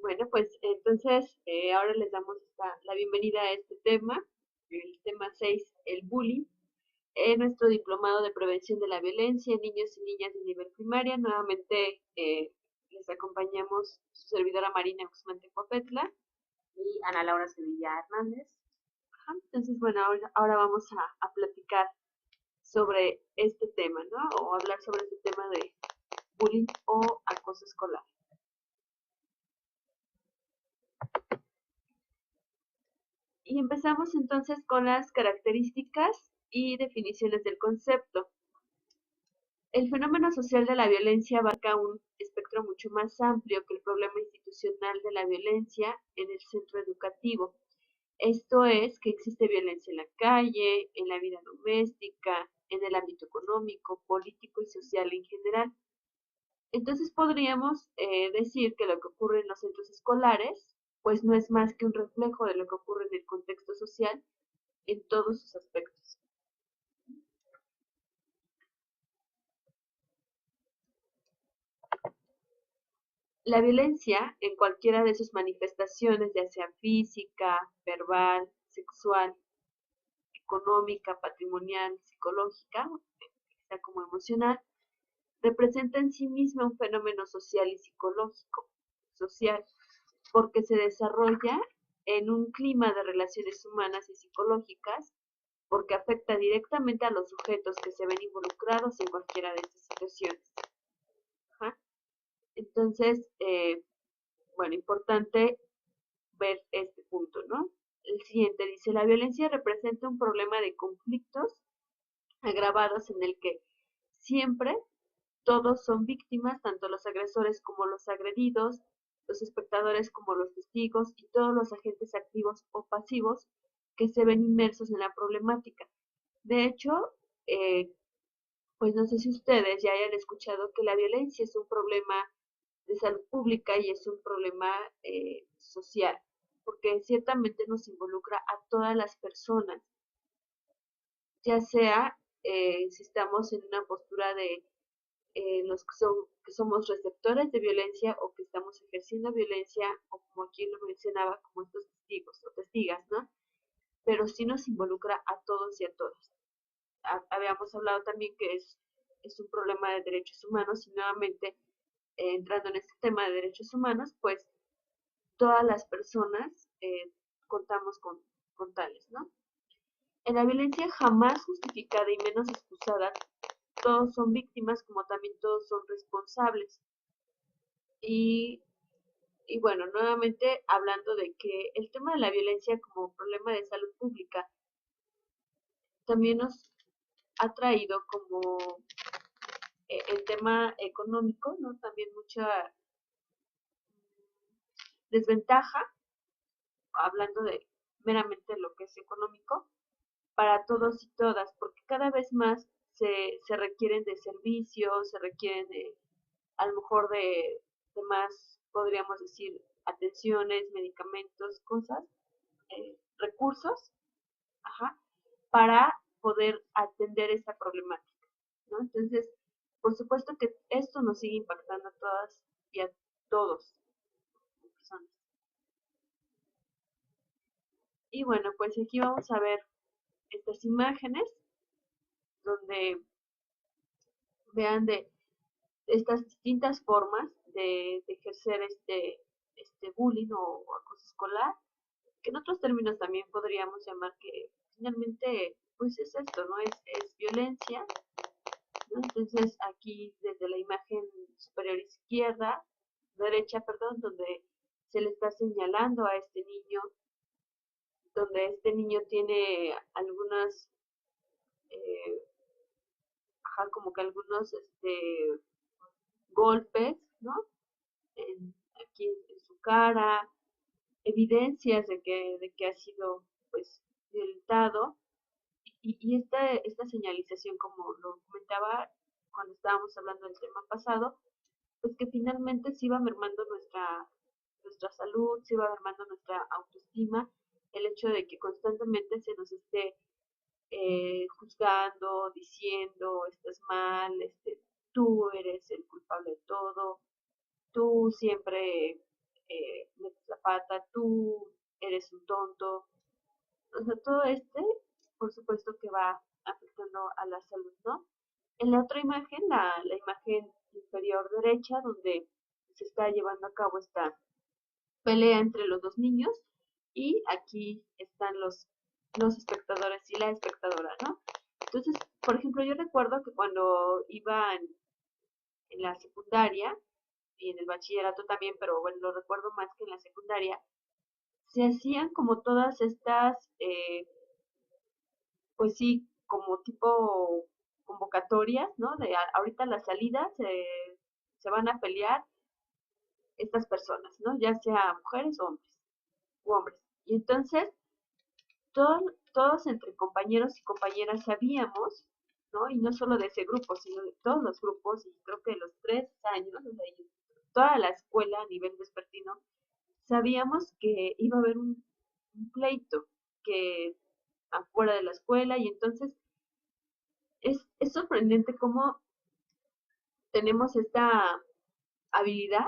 Bueno, pues entonces ahora les damos la bienvenida a este tema, el tema 6, el bullying, en nuestro diplomado de prevención de la violencia en niños y niñas de nivel primaria. Nuevamente les acompañamos su servidora Marina Guzmán Tecopetla Y Ana Laura Sevilla Hernández. Ajá. Entonces, bueno, ahora vamos a platicar sobre este tema, ¿no? O hablar sobre este tema de bullying o acoso escolar. Y empezamos entonces con las características y definiciones del concepto. El fenómeno social de la violencia abarca un espectro mucho más amplio que el problema institucional de la violencia en el centro educativo. Esto es que existe violencia en la calle, en la vida doméstica, en el ámbito económico, político y social en general. Entonces podríamos decir que lo que ocurre en los centros escolares, pues no es más que un reflejo de lo que ocurre en el contexto social en todos sus aspectos. La violencia, en cualquiera de sus manifestaciones, ya sea física, verbal, sexual, económica, patrimonial, psicológica, sea como emocional, representa en sí misma un fenómeno social y psicológico, social, porque se desarrolla en un clima de relaciones humanas y psicológicas, porque afecta directamente a los sujetos que se ven involucrados en cualquiera de estas situaciones. Ajá. Entonces, bueno, importante ver este punto, ¿no? El siguiente dice, la violencia representa un problema de conflictos agravados en el que siempre todos son víctimas, tanto los agresores como los agredidos, los espectadores como los testigos y todos los agentes activos o pasivos que se ven inmersos en la problemática. De hecho, eh, pues no sé si ustedes ya hayan escuchado que la violencia es un problema de salud pública y es un problema social, porque ciertamente nos involucra a todas las personas, ya sea si estamos en una postura de los que somos receptores de violencia o que estamos ejerciendo violencia, o como aquí lo mencionaba, como estos testigos o testigas, ¿no? Pero sí nos involucra a todos y a todas. Habíamos hablado también que es un problema de derechos humanos y nuevamente entrando en este tema de derechos humanos, pues todas las personas contamos con tales, ¿no? En la violencia jamás justificada y menos excusada, todos son víctimas como también todos son responsables. Y, y bueno, nuevamente hablando de que el tema de la violencia como problema de salud pública también nos ha traído como el tema económico, ¿no? También mucha desventaja, hablando de meramente lo que es económico, para todos y todas, porque cada vez más se requieren de servicios, se requieren de, a lo mejor de más, podríamos decir, atenciones, medicamentos, cosas, recursos, ajá, para poder atender esta problemática, ¿no? Entonces, por supuesto que esto nos sigue impactando a todas y a todos como personas. Y bueno, pues aquí vamos a ver estas imágenes donde vean de estas distintas formas de ejercer este bullying o acoso escolar, que en otros términos también podríamos llamar que finalmente pues es esto, ¿no? Es violencia, ¿no? Entonces aquí desde la imagen superior izquierda, derecha, perdón, donde se le está señalando a este niño, donde este niño tiene algunas, eh, ajá, como que algunos golpes, ¿no? Aquí en su cara, evidencias de que ha sido pues violentado y esta señalización, como lo comentaba cuando estábamos hablando del tema pasado, pues que finalmente se iba mermando nuestra salud, se iba mermando nuestra autoestima, el hecho de que constantemente se nos esté juzgando, diciendo, estás mal, tú eres el culpable de todo, tú siempre pata, tú eres un tonto. O sea, todo por supuesto que va afectando a la salud, ¿no? En la otra imagen, la imagen inferior derecha, donde se está llevando a cabo esta pelea entre los dos niños, y aquí están los espectadores y la espectadora, ¿no? Entonces, por ejemplo, yo recuerdo que cuando iba en la secundaria y en el bachillerato también, pero bueno, lo recuerdo más que en la secundaria, se hacían como todas estas, pues sí, como tipo convocatorias, ¿no? De ahorita las salidas se van a pelear estas personas, ¿no? Ya sea mujeres o hombres. Y entonces, todos entre compañeros y compañeras sabíamos, ¿no? Y no solo de ese grupo, sino de todos los grupos, y creo que de los 3 años, o sea, toda la escuela a nivel vespertino, sabíamos que iba a haber un pleito que afuera de la escuela, y entonces es sorprendente cómo tenemos esta habilidad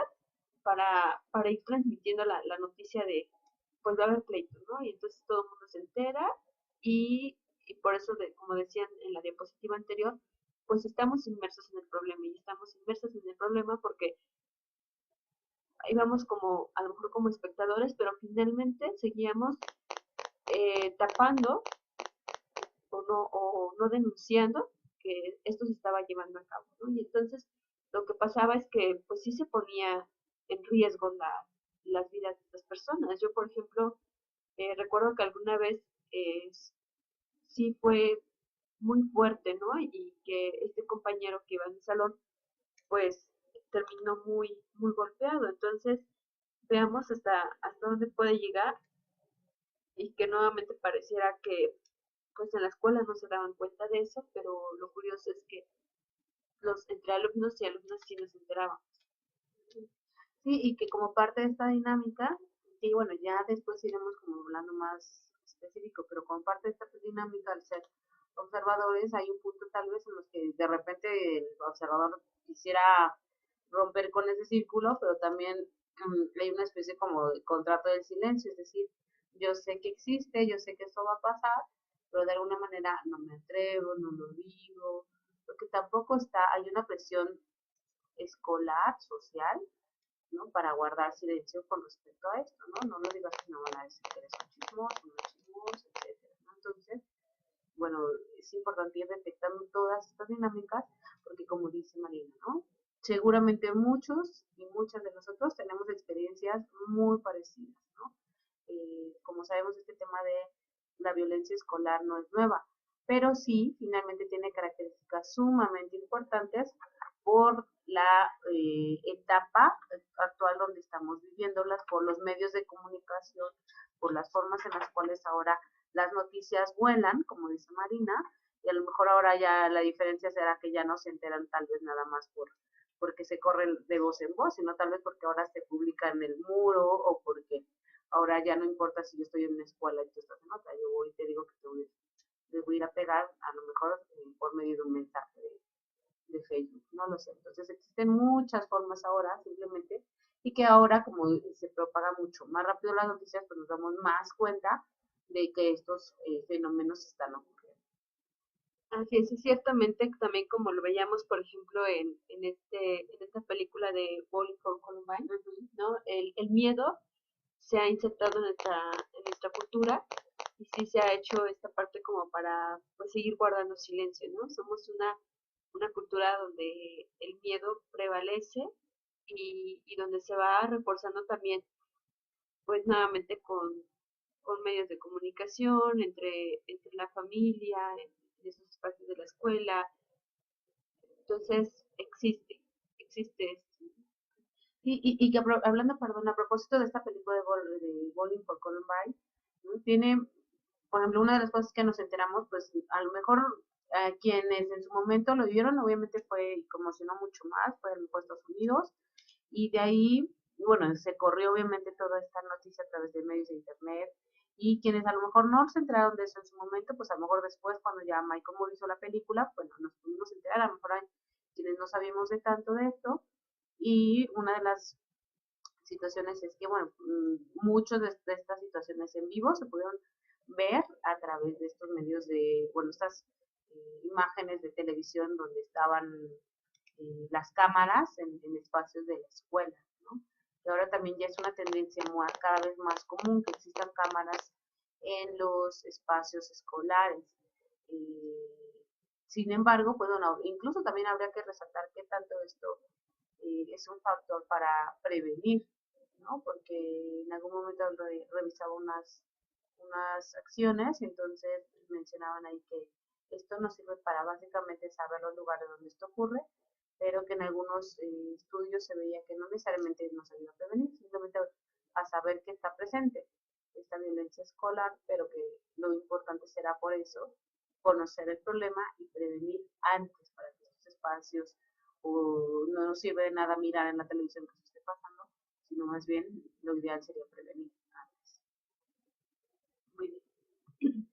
para ir transmitiendo la noticia de, pues va a haber pleito, ¿no? Y entonces todo el mundo se entera, y por eso, como decían en la diapositiva anterior, pues estamos inmersos en el problema, y estamos inmersos en el problema porque ahí vamos como, a lo mejor como espectadores, pero finalmente seguíamos tapando o no denunciando que esto se estaba llevando a cabo, ¿no? Y entonces lo que pasaba es que pues sí se ponía en riesgo las vidas de las personas. Yo, por ejemplo, recuerdo que alguna vez eh, sí fue muy fuerte, ¿no? Y que este compañero que iba en el salón, pues terminó muy golpeado. Entonces, veamos hasta dónde puede llegar, y que nuevamente pareciera que pues en la escuela no se daban cuenta de eso, pero lo curioso es que entre alumnos y alumnas sí nos enterábamos. Sí, y que como parte de esta dinámica, sí, bueno, ya después iremos como hablando más específico, pero como parte de esta dinámica, al ser observadores, hay un punto tal vez en los que de repente el observador quisiera romper con ese círculo, pero también hay una especie como de contrato del silencio, es decir, yo sé que existe, yo sé que esto va a pasar, pero de alguna manera no me atrevo, no lo digo, porque tampoco hay una presión escolar, social, ¿no? Para guardar silencio con respecto a esto, ¿no? No lo digas que no van a decir que eres un chismoso, una chismosa, etcétera, ¿no? Entonces, bueno, es importante ir detectando todas estas dinámicas porque como dice Marina, ¿no? Seguramente muchos y muchas de nosotros tenemos experiencias muy parecidas, ¿no? Como sabemos, este tema de la violencia escolar no es nueva, pero sí, finalmente tiene características sumamente importantes por la etapa actual donde estamos viviéndolas, por los medios de comunicación, por las formas en las cuales ahora las noticias vuelan, como dice Marina, y a lo mejor ahora ya la diferencia será que ya no se enteran tal vez nada más porque se corren de voz en voz, sino tal vez porque ahora se publica en el muro o porque ahora ya no importa si yo estoy en una escuela y tú estás en otra, yo voy y te digo que te voy a ir a pegar a lo mejor por medio de un mensaje de Facebook, no lo sé. Entonces existen muchas formas ahora simplemente y que ahora como se propaga mucho más rápido las noticias, pues nos damos más cuenta de que estos fenómenos están ocurriendo. Así es ciertamente también como lo veíamos, por ejemplo, en esta película de Bowling for Columbine, ¿no? El miedo se ha insertado en nuestra cultura, y sí se ha hecho esta parte como para pues seguir guardando silencio, ¿no? Somos una cultura donde el miedo prevalece, y donde se va reforzando también, pues nuevamente con medios de comunicación, entre la familia, en esos espacios de la escuela. Entonces, existe esto. Y que hablando, perdón, a propósito de esta película de Bowling for Columbine, ¿no? Tiene, por ejemplo, una de las cosas que nos enteramos, pues a lo mejor quienes en su momento lo vieron, obviamente fue y conmocionó mucho más, fue en Estados Unidos, y de ahí, bueno, se corrió obviamente toda esta noticia a través de medios de internet, y quienes a lo mejor no se enteraron de eso en su momento, pues a lo mejor después, cuando ya Michael Moore hizo la película, bueno, nos pudimos enterar, a lo mejor hay quienes no sabíamos de tanto de esto, y una de las situaciones es que, bueno, muchas de estas situaciones en vivo se pudieron ver a través de estos medios de, bueno, estas imágenes de televisión donde estaban las cámaras en espacios de la escuela, ¿no? Y ahora también ya es una tendencia cada vez más común que existan cámaras en los espacios escolares. Sin embargo, pues bueno, incluso también habría que resaltar que tanto esto es un factor para prevenir, ¿no? Porque en algún momento revisaba unas acciones y entonces mencionaban ahí que esto nos sirve para básicamente saber los lugares donde esto ocurre, pero que en algunos estudios se veía que no necesariamente nos ayuda a prevenir, simplemente a saber que está presente esta violencia escolar, pero que lo importante será por eso conocer el problema y prevenir antes para que estos espacios o no nos sirve de nada mirar en la televisión que se esté pasando, sino más bien lo ideal sería prevenir antes. Muy bien.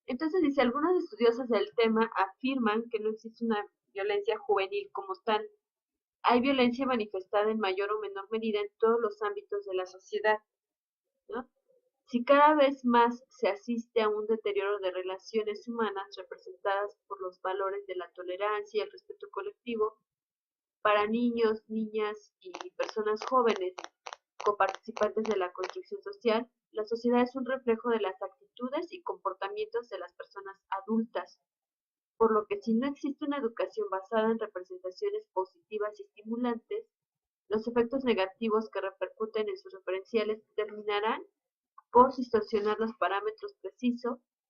Entonces dice, algunos estudiosos del tema afirman que no existe una violencia juvenil como tal. Hay violencia manifestada en mayor o menor medida en todos los ámbitos de la sociedad, ¿no? Si cada vez más se asiste a un deterioro de relaciones humanas representadas por los valores de la tolerancia y el respeto colectivo para niños, niñas y personas jóvenes, coparticipantes de la construcción social, la sociedad es un reflejo de las actitudes y comportamientos de las personas adultas, por lo que si no existe una educación basada en representaciones positivas y estimulantes, los efectos negativos que repercuten en sus referenciales terminarán por distorsionar los parámetros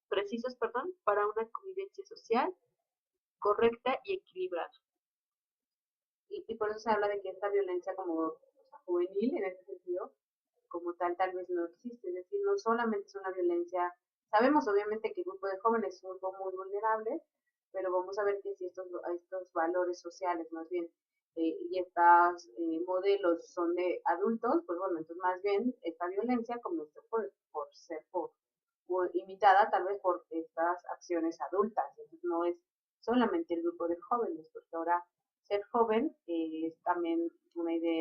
precisos para una convivencia social correcta y equilibrada. Y por eso se habla de que esta violencia como o sea, juvenil, en este sentido, como tal vez no existe. Es decir, no solamente es una violencia, sabemos obviamente que el grupo de jóvenes es un grupo muy vulnerable, pero vamos a ver que si estos valores sociales más bien y estos modelos son de adultos, pues bueno, entonces más bien esta violencia comenzó por imitada tal vez por estas acciones adultas. Entonces no es solamente el grupo de jóvenes, porque ahora ser joven también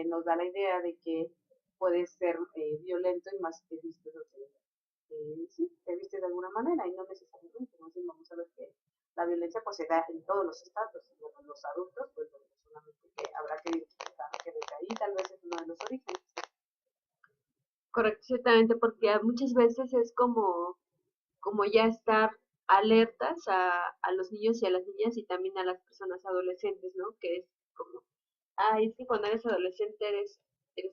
nos da la idea de que puedes ser violento y más te vistes sí, te vistes de alguna manera y no necesariamente. Entonces vamos a ver que la violencia pues se da en todos los estados. Y bueno, los adultos, pues bueno, solamente que habrá que identificar que desde ahí tal vez es uno de los orígenes. Correcto, ciertamente, porque muchas veces es como ya estar alertas a los niños y a las niñas y también a las personas adolescentes, ¿no? Que es como, es que cuando eres adolescente eres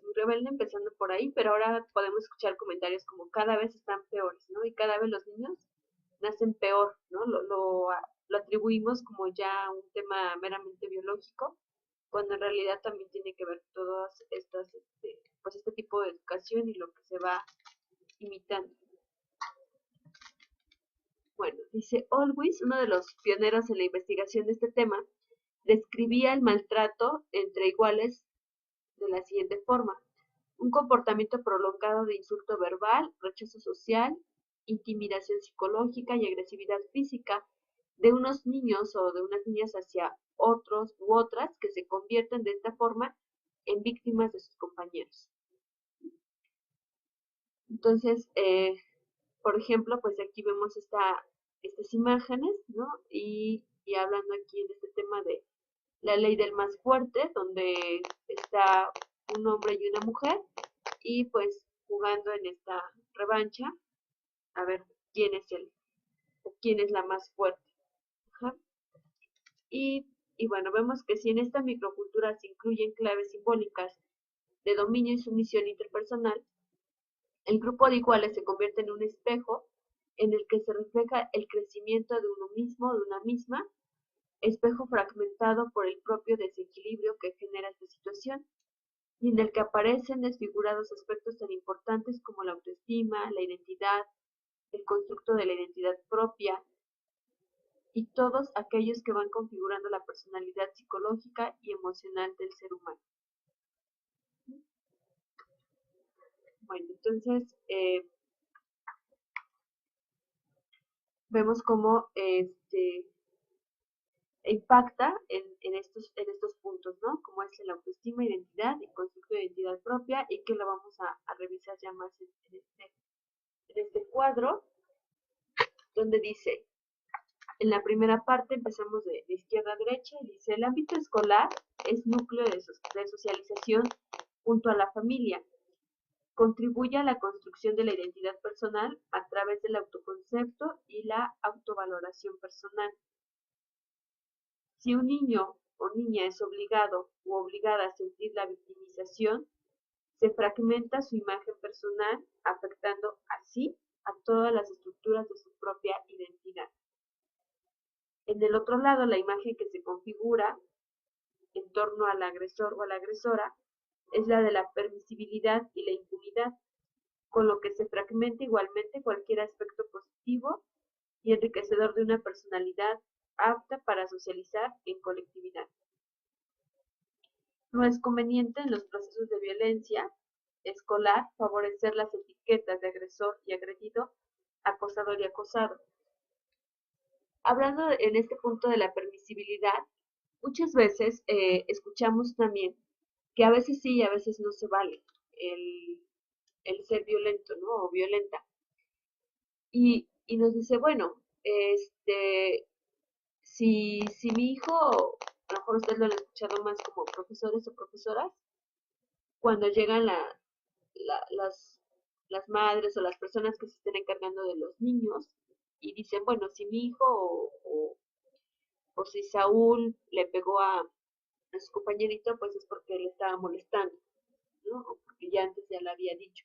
muy rebelde empezando por ahí, pero ahora podemos escuchar comentarios como cada vez están peores, ¿no? Y cada vez los niños nacen peor, ¿no? Lo atribuimos como ya un tema meramente biológico, cuando en realidad también tiene que ver todas estas, pues este tipo de educación y lo que se va imitando. Bueno, dice Always, uno de los pioneros en la investigación de este tema, describía el maltrato entre iguales de la siguiente forma: un comportamiento prolongado de insulto verbal, rechazo social, intimidación psicológica y agresividad física de unos niños o de unas niñas hacia otros u otras que se convierten de esta forma en víctimas de sus compañeros. Entonces, por ejemplo, pues aquí vemos estas imágenes, ¿no? Y hablando aquí en este tema de la ley del más fuerte, donde está un hombre y una mujer, y pues jugando en esta revancha, a ver quién es quién es la más fuerte. Ajá. Y bueno, vemos que si en esta microcultura se incluyen claves simbólicas de dominio y sumisión interpersonal, el grupo de iguales se convierte en un espejo en el que se refleja el crecimiento de uno mismo, de una misma, espejo fragmentado por el propio desequilibrio que genera esta situación, y en el que aparecen desfigurados aspectos tan importantes como la autoestima, la identidad, el constructo de la identidad propia, y todos aquellos que van configurando la personalidad psicológica y emocional del ser humano. Bueno, entonces vemos cómo impacta en estos puntos, ¿no? Como es la autoestima, identidad y concepto de identidad propia, y que lo vamos a revisar ya más en este cuadro, donde dice, en la primera parte empezamos de izquierda a derecha, y dice, el ámbito escolar es núcleo de socialización junto a la familia. Contribuye a la construcción de la identidad personal a través del autoconcepto y la autovaloración personal. Si un niño o niña es obligado u obligada a sentir la victimización, se fragmenta su imagen personal, afectando así a todas las estructuras de su propia identidad. En el otro lado, la imagen que se configura en torno al agresor o a la agresora es la de la permisibilidad y la impunidad, con lo que se fragmenta igualmente cualquier aspecto positivo y enriquecedor de una personalidad apta para socializar en colectividad. No es conveniente en los procesos de violencia escolar favorecer las etiquetas de agresor y agredido, acosador y acosado. Hablando en este punto de la permisibilidad, muchas veces escuchamos también que a veces sí y a veces no se vale el, el ser violento, ¿no? O violenta. Y nos dice, bueno, si mi hijo, a lo mejor ustedes lo han escuchado más como profesores o profesoras, cuando llegan las madres o las personas que se estén encargando de los niños y dicen, bueno, si mi hijo o si Saúl le pegó a su compañerito, pues es porque le estaba molestando, ¿no? O porque ya antes ya le había dicho.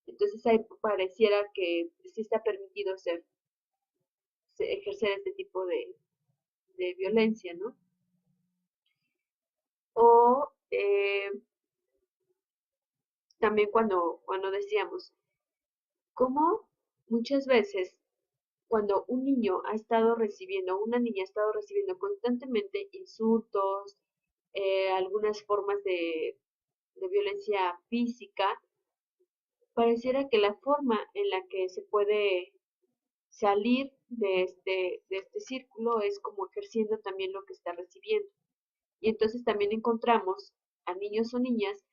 Entonces ahí pareciera que sí está permitido ejercer este tipo de violencia, ¿no? O también cuando decíamos, cómo muchas veces cuando un niño ha estado recibiendo, una niña ha estado recibiendo constantemente insultos, algunas formas de violencia física, pareciera que la forma en la que se puede salir de este círculo es como ejerciendo también lo que está recibiendo. Y entonces también encontramos a niños o niñas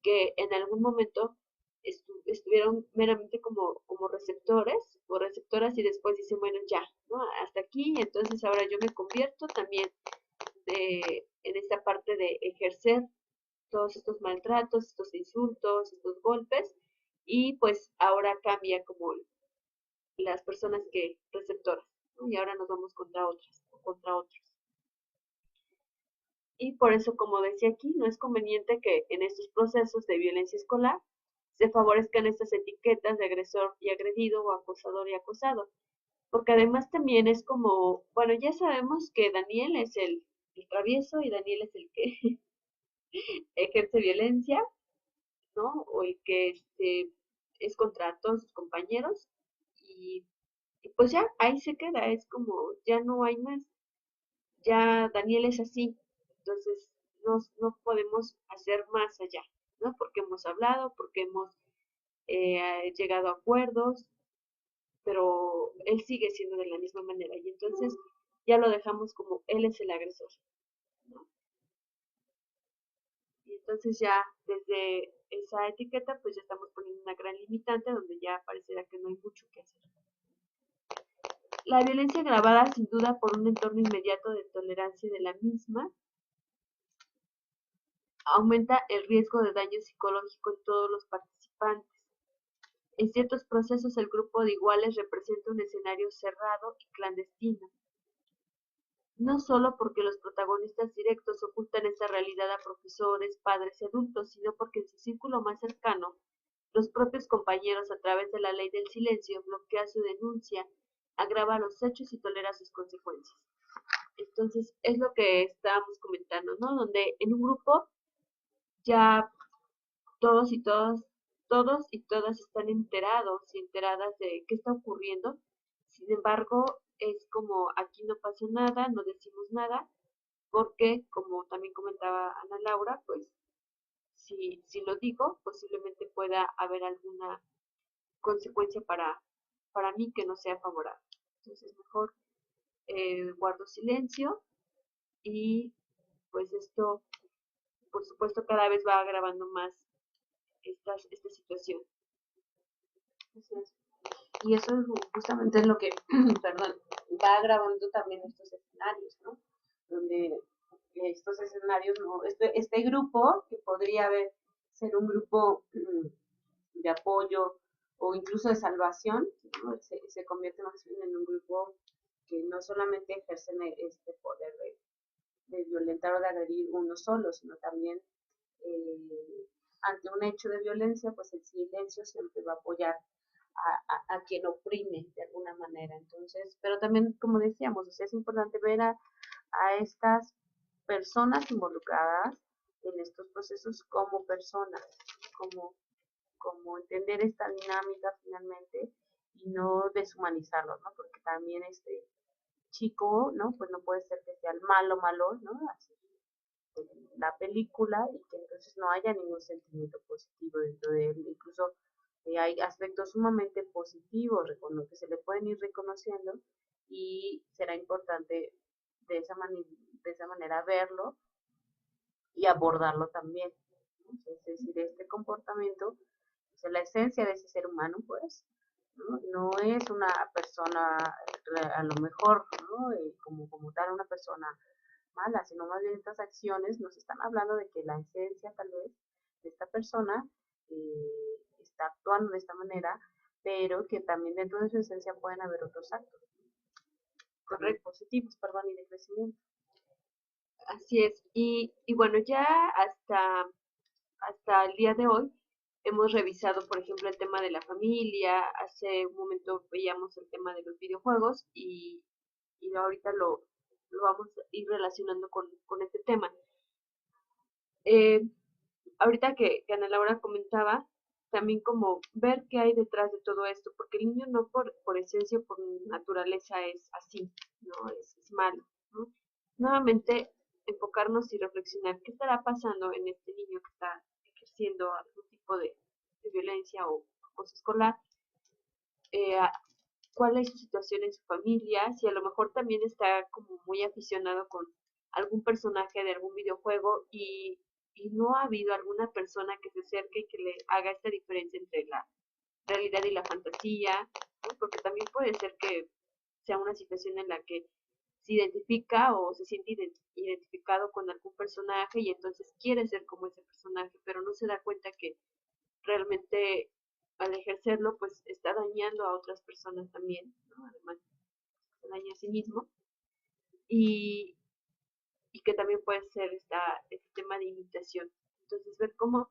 que en algún momento estuvieron meramente como receptores o receptoras y después dicen, bueno, ya, ¿no? Hasta aquí, entonces ahora yo me convierto también en esta parte de ejercer todos estos maltratos, estos insultos, estos golpes, y pues ahora cambia como las personas que receptoras, ¿no? Y ahora nos vamos contra otras o contra otros. Y por eso, como decía aquí, no es conveniente que en estos procesos de violencia escolar se favorezcan estas etiquetas de agresor y agredido o acosador y acosado, porque además también es como, bueno, ya sabemos que Daniel es el travieso y Daniel es el que ejerce violencia, ¿no? O el que es contra todos sus compañeros y, y pues ya ahí se queda, es como, ya no hay más, ya Daniel es así, entonces no podemos hacer más allá, ¿no? Porque hemos hablado, porque hemos llegado a acuerdos, pero él sigue siendo de la misma manera y entonces ya lo dejamos como él es el agresor, ¿no? Y entonces ya desde esa etiqueta pues ya estamos poniendo una gran limitante donde ya pareciera que no hay mucho que hacer. La violencia agravada sin duda por un entorno inmediato de tolerancia de la misma aumenta el riesgo de daño psicológico en todos los participantes. En ciertos procesos el grupo de iguales representa un escenario cerrado y clandestino, no solo porque los protagonistas directos ocultan esa realidad a profesores, padres y adultos, sino porque en su círculo más cercano, los propios compañeros a través de la ley del silencio bloquea su denuncia, agrava los hechos y tolera sus consecuencias. Entonces, es lo que estábamos comentando, ¿no? Donde en un grupo ya todos y todas están enterados y enteradas de qué está ocurriendo. Sin embargo, es como aquí no pasó nada, no decimos nada, porque como también comentaba Ana Laura, pues si lo digo, posiblemente pueda haber alguna consecuencia para mí que no sea favorable. Entonces, mejor guardo silencio y pues esto, por supuesto, cada vez va agravando más esta situación. Así es. Y eso justamente es lo que, perdón, va agravando también estos escenarios, ¿no? Donde estos escenarios, ¿no? Este grupo, que podría ser un grupo de apoyo o incluso de salvación, ¿no? Se convierte más bien en un grupo que no solamente ejercen este poder de violentar o de agredir uno solo, sino también ante un hecho de violencia, pues el silencio siempre va a apoyar a quien oprime de alguna manera. Entonces, pero también, como decíamos, o sea, es importante ver a estas personas involucradas en estos procesos como personas, como, como entender esta dinámica finalmente y no deshumanizarlos, ¿no? Porque también este chico, ¿no? Pues no puede ser que sea el malo, ¿no? Así, la película y que entonces no haya ningún sentimiento positivo dentro de él. Incluso hay aspectos sumamente positivos con lo que se le pueden ir reconociendo y será importante de esa, de esa manera verlo y abordarlo también. ¿No? Es decir, este comportamiento, o sea, la esencia de ese ser humano, pues, no es una persona, a lo mejor, ¿no? Como tal, una persona mala, sino más bien estas acciones nos están hablando de que la esencia tal vez de esta persona está actuando de esta manera, pero que también dentro de su esencia pueden haber otros actos positivos, perdón, y de crecimiento. Así es. Y bueno, ya hasta el día de hoy hemos revisado, por ejemplo, el tema de la familia. Hace un momento veíamos el tema de los videojuegos y ahorita lo vamos a ir relacionando con este tema. Eh, ahorita que Ana Laura comentaba, también como ver qué hay detrás de todo esto, porque el niño no por esencia o por naturaleza es así, ¿no? Es malo, ¿no? Nuevamente, enfocarnos y reflexionar qué estará pasando en este niño que está ejerciendo algún tipo de violencia o acoso escolar, eh, cuál es su situación en su familia, si a lo mejor también está como muy aficionado con algún personaje de algún videojuego y no ha habido alguna persona que se acerque y que le haga esta diferencia entre la realidad y la fantasía, ¿no? Porque también puede ser que sea una situación en la que se identifica o se siente identificado con algún personaje y entonces quiere ser como ese personaje, pero no se da cuenta que realmente al ejercerlo pues está dañando a otras personas también, ¿no? Además se daña a sí mismo y, y que también puede ser este tema de imitación. Entonces ver cómo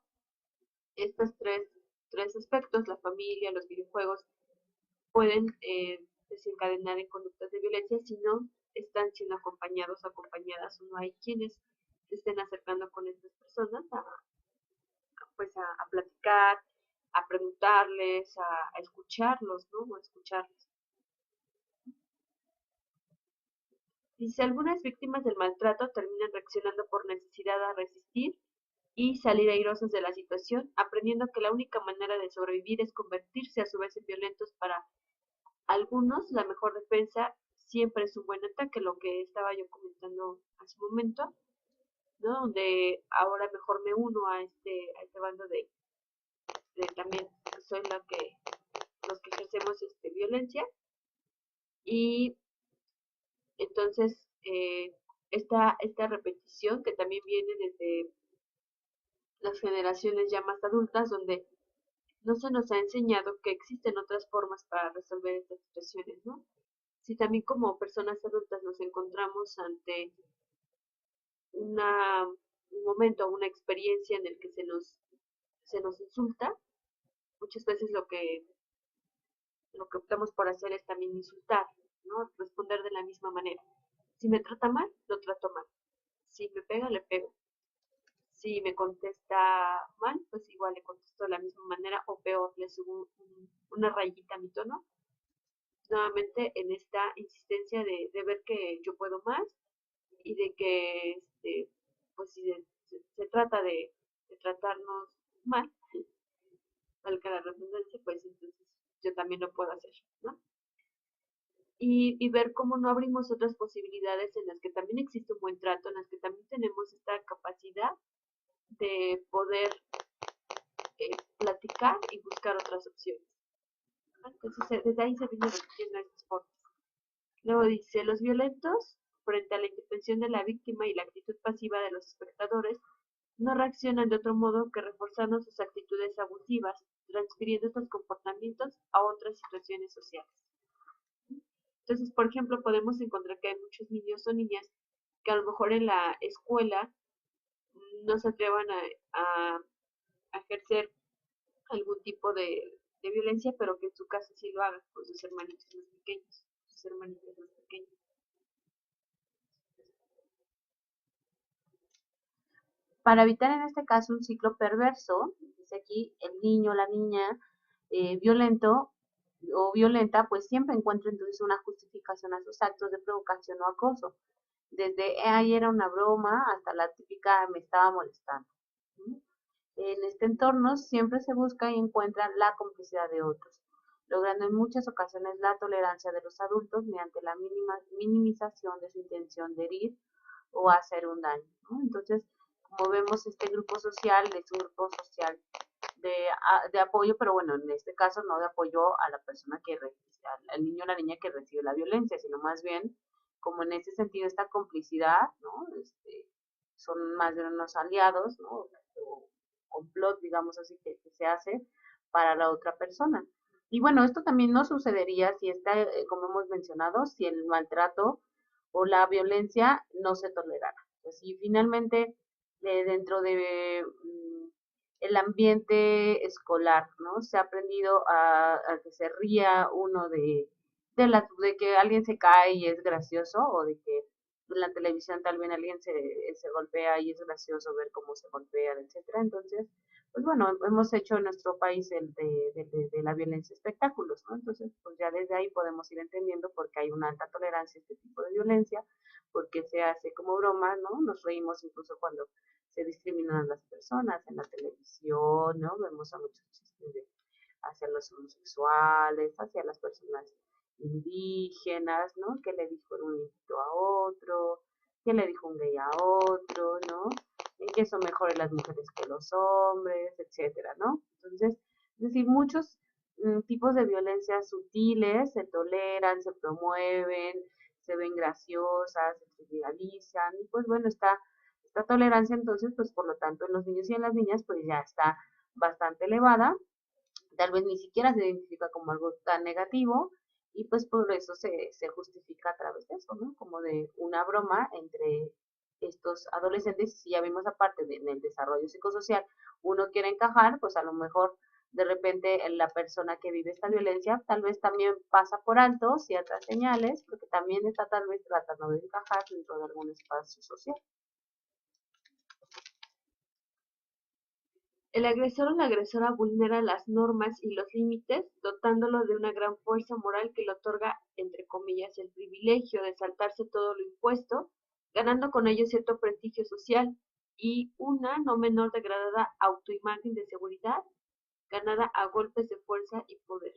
estos tres aspectos, la familia, los videojuegos, pueden desencadenar en conductas de violencia si no están siendo acompañados o acompañadas o no hay quienes se estén acercando con estas personas pues a platicar, a preguntarles, a escucharlos, ¿no? A escucharlos. Dice, algunas víctimas del maltrato terminan reaccionando por necesidad a resistir y salir airosas de la situación, aprendiendo que la única manera de sobrevivir es convertirse a su vez en violentos para algunos. La mejor defensa siempre es un buen ataque, lo que estaba yo comentando hace un momento, ¿no? Donde ahora mejor me uno a este bando de también soy los que ejercemos violencia y entonces esta repetición que también viene desde las generaciones ya más adultas donde no se nos ha enseñado que existen otras formas para resolver estas situaciones, ¿no? Si también como personas adultas nos encontramos ante un momento, una experiencia en el que se nos insulta, muchas veces lo que optamos por hacer es también insultar, ¿no? Responder de la misma manera. Si me trata mal, lo trato mal. Si me pega, le pego. Si me contesta mal, pues igual le contesto de la misma manera o peor, le subo una rayita a mi tono. Nuevamente en esta insistencia de ver que yo puedo más y de que, pues si se trata de tratarnos mal, valga la redundancia, pues entonces yo también lo puedo hacer, ¿no? y ver cómo no abrimos otras posibilidades en las que también existe un buen trato, en las que también tenemos esta capacidad de poder platicar y buscar otras opciones. Entonces, desde ahí se viene repitiendo estos formas. Luego dice, los violentos, frente a la indefensión de la víctima y la actitud pasiva de los espectadores, no reaccionan de otro modo que reforzando sus actitudes abusivas, transfiriendo estos comportamientos a otras situaciones sociales. Entonces, por ejemplo, podemos encontrar que hay muchos niños o niñas que a lo mejor en la escuela no se atrevan a ejercer algún tipo de violencia, pero que en su casa sí lo hagan con sus hermanitos más pequeños, sus hermanitos más pequeños. Para evitar en este caso un ciclo perverso, dice aquí, el niño o la niña violento o violenta, pues siempre encuentra entonces una justificación a sus actos de provocación o acoso. Desde ahí era una broma hasta la típica me estaba molestando. En este entorno siempre se busca y encuentra la complicidad de otros, logrando en muchas ocasiones la tolerancia de los adultos mediante la minimización de su intención de herir o hacer un daño, ¿no? Entonces, como vemos, este grupo social es un grupo social de apoyo, pero bueno, en este caso no de apoyo a la persona al niño o la niña que recibe la violencia, sino más bien como en ese sentido esta complicidad, ¿no? Son más bien unos aliados, ¿no? O complot, digamos así, que se hace para la otra persona. Y bueno, esto también no sucedería si está, como hemos mencionado, si el maltrato o la violencia no se tolerara. Pues, si finalmente dentro de el ambiente escolar, ¿no? Se ha aprendido a que se ría uno de que alguien se cae y es gracioso, o de que en la televisión tal vez alguien se golpea y es gracioso ver cómo se golpean, etcétera. Entonces, pues bueno, hemos hecho en nuestro país el de la violencia espectáculos, ¿no? Entonces, pues ya desde ahí podemos ir entendiendo por qué hay una alta tolerancia a este tipo de violencia, porque se hace como broma, ¿no? Nos reímos incluso cuando se discriminan a las personas en la televisión, ¿no? Vemos a muchos chistes hacia los homosexuales, hacia las personas indígenas, ¿no? ¿Qué le dijo un indito a otro? ¿Qué le dijo un gay a otro? ¿No? En qué son mejores las mujeres que los hombres, etcétera, ¿no? Entonces, es decir, muchos tipos de violencia sutiles se toleran, se promueven, se ven graciosas, se viralizan, y pues bueno, esta tolerancia entonces, pues por lo tanto en los niños y en las niñas, pues ya está bastante elevada, tal vez ni siquiera se identifica como algo tan negativo, y pues por eso se justifica a través de eso, ¿no? Como de una broma entre estos adolescentes, si ya vimos aparte en el desarrollo psicosocial, uno quiere encajar, pues a lo mejor de repente la persona que vive esta violencia tal vez también pasa por alto ciertas señales, porque también está tal vez tratando de encajar dentro de algún espacio social. El agresor o la agresora vulnera las normas y los límites, dotándolo de una gran fuerza moral que le otorga, entre comillas, el privilegio de saltarse todo lo impuesto, ganando con ello cierto prestigio social y una no menor degradada autoimagen de seguridad, ganada a golpes de fuerza y poder.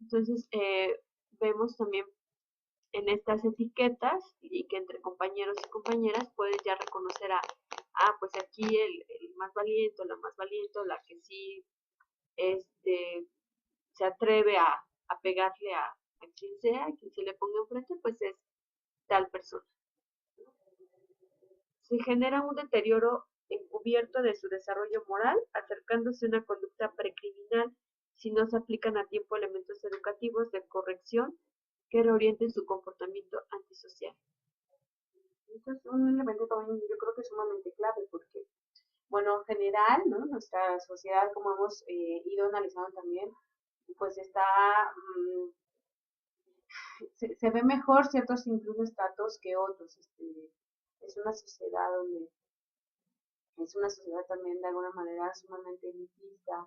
Entonces, vemos también en estas etiquetas y que entre compañeros y compañeras puedes ya reconocer pues aquí el más valiente, la más valiente, la que sí se atreve a pegarle a quien sea, a quien se le ponga enfrente, pues es tal persona. Se genera un deterioro encubierto de su desarrollo moral, acercándose a una conducta precriminal si no se aplican a tiempo elementos educativos de corrección que reorienten su comportamiento antisocial. Esto es un elemento también, yo creo que sumamente clave, porque, bueno, en general, ¿no? Nuestra sociedad, como hemos ido analizando también, pues está, se ve mejor ciertos incluso estatus que otros. Es una sociedad donde es una sociedad también de alguna manera sumamente elitista,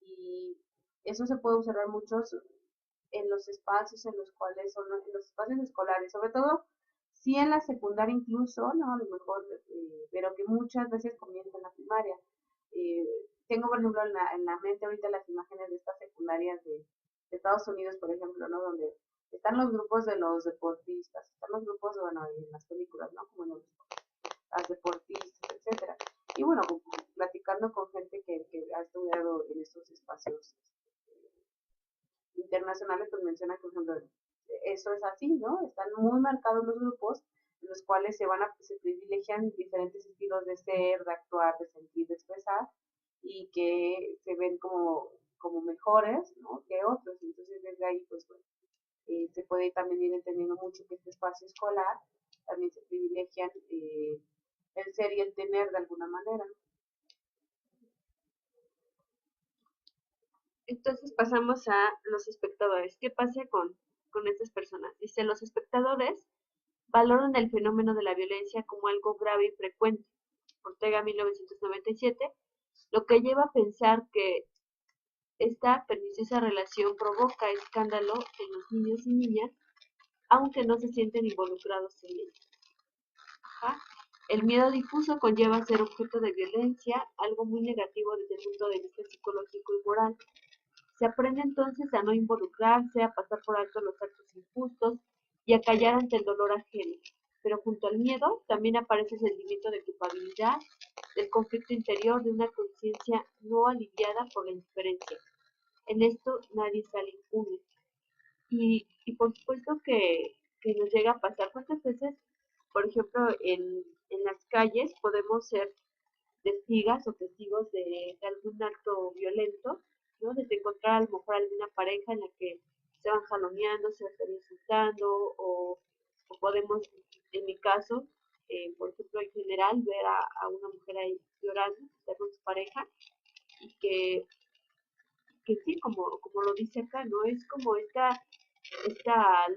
y eso se puede observar muchos en los espacios en los cuales son en los espacios escolares, sobre todo sí en la secundaria incluso, ¿no? A lo mejor, pero que muchas veces comienza en la primaria. Tengo, por ejemplo, en la mente ahorita las imágenes de estas secundarias de Estados Unidos, por ejemplo, ¿no? Donde están los grupos de los deportistas, están los grupos, bueno, en las películas, ¿no? Como los las deportistas, etcétera. Y bueno, platicando con gente que ha estudiado en estos espacios internacionales, pues menciona que, por ejemplo, eso es así, ¿no? Están muy marcados los grupos en los cuales se privilegian diferentes estilos de ser, de actuar, de sentir, de expresar, y que se ven como mejores, ¿no? Que otros. Entonces, desde ahí, pues, bueno, se puede también ir entendiendo mucho que este espacio escolar también se privilegian el ser y el tener de alguna manera. Entonces pasamos a los espectadores. ¿Qué pasa con estas personas? Dice, los espectadores valoran el fenómeno de la violencia como algo grave y frecuente. Ortega, 1997, lo que lleva a pensar que esta perniciosa relación provoca escándalo en los niños y niñas, aunque no se sienten involucrados en ella. Ajá. El miedo difuso conlleva ser objeto de violencia, algo muy negativo desde el punto de vista psicológico y moral. Se aprende entonces a no involucrarse, a pasar por alto los actos injustos y a callar ante el dolor ajeno. Pero junto al miedo también aparece el sentimiento de culpabilidad, del conflicto interior, de una conciencia no aliviada por la indiferencia. En esto nadie sale impune. Y por supuesto que nos llega a pasar. ¿Cuántas veces, por ejemplo, en las calles podemos ser testigas o testigos de algún acto violento, ¿no? Desde encontrar a lo mejor alguna pareja en la que se van jaloneando, se están insultando, o podemos, en mi caso, por ejemplo, en general, ver a una mujer ahí llorando, estar con su pareja, y que sí, como lo dice acá, ¿no? Es como esta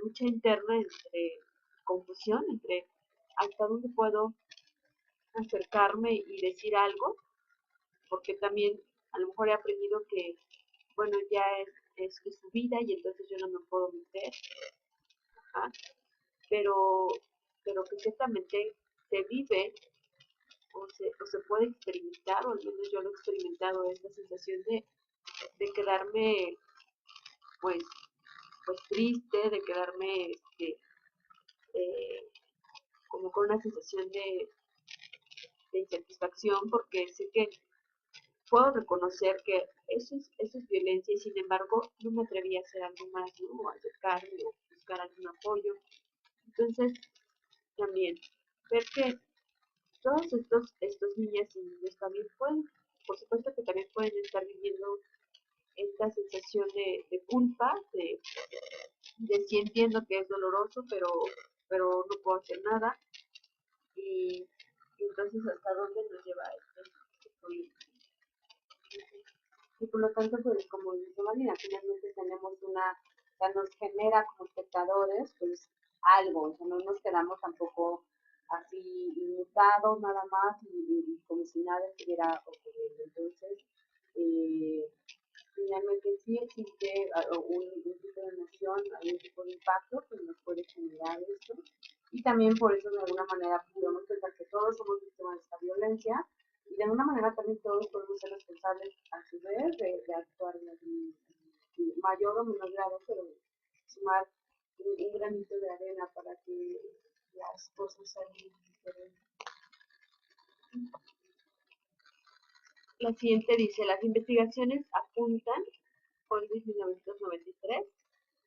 lucha interna entre confusión, entre hasta dónde puedo acercarme y decir algo, porque también a lo mejor he aprendido que, bueno, ya es su vida y entonces yo no me puedo meter, ajá, pero, pero que ciertamente se vive o se puede experimentar, o al menos yo lo he experimentado, esta sensación de quedarme, pues, pues triste, de quedarme eh, como con una sensación de insatisfacción, porque sé que puedo reconocer que eso es violencia y sin embargo no me atreví a hacer algo más, ¿no? O acercarme o buscar algún apoyo. Entonces, también, ver que todos estos niñas y niños también pueden, por supuesto que también pueden estar viviendo esta sensación de culpa, de sí entiendo que es doloroso, pero no puedo hacer nada. Y entonces, ¿hasta dónde nos lleva este problema? Y por lo tanto, pues como dice Marina, finalmente tenemos o sea, nos genera como espectadores, pues algo, o sea, no nos quedamos tampoco así inmutados nada más y como si nada estuviera ocurriendo. Entonces, eh, finalmente sí existe un tipo de emoción, algún tipo de impacto que nos puede generar esto. Y también por eso de alguna manera podemos pensar que todos somos víctimas de esta violencia y de alguna manera también todos podemos ser responsables a su vez de actuar en mayor o menor grado, pero sumar un granito de arena para que las cosas salgan diferentes. La siguiente dice, las investigaciones apuntan, por 1993,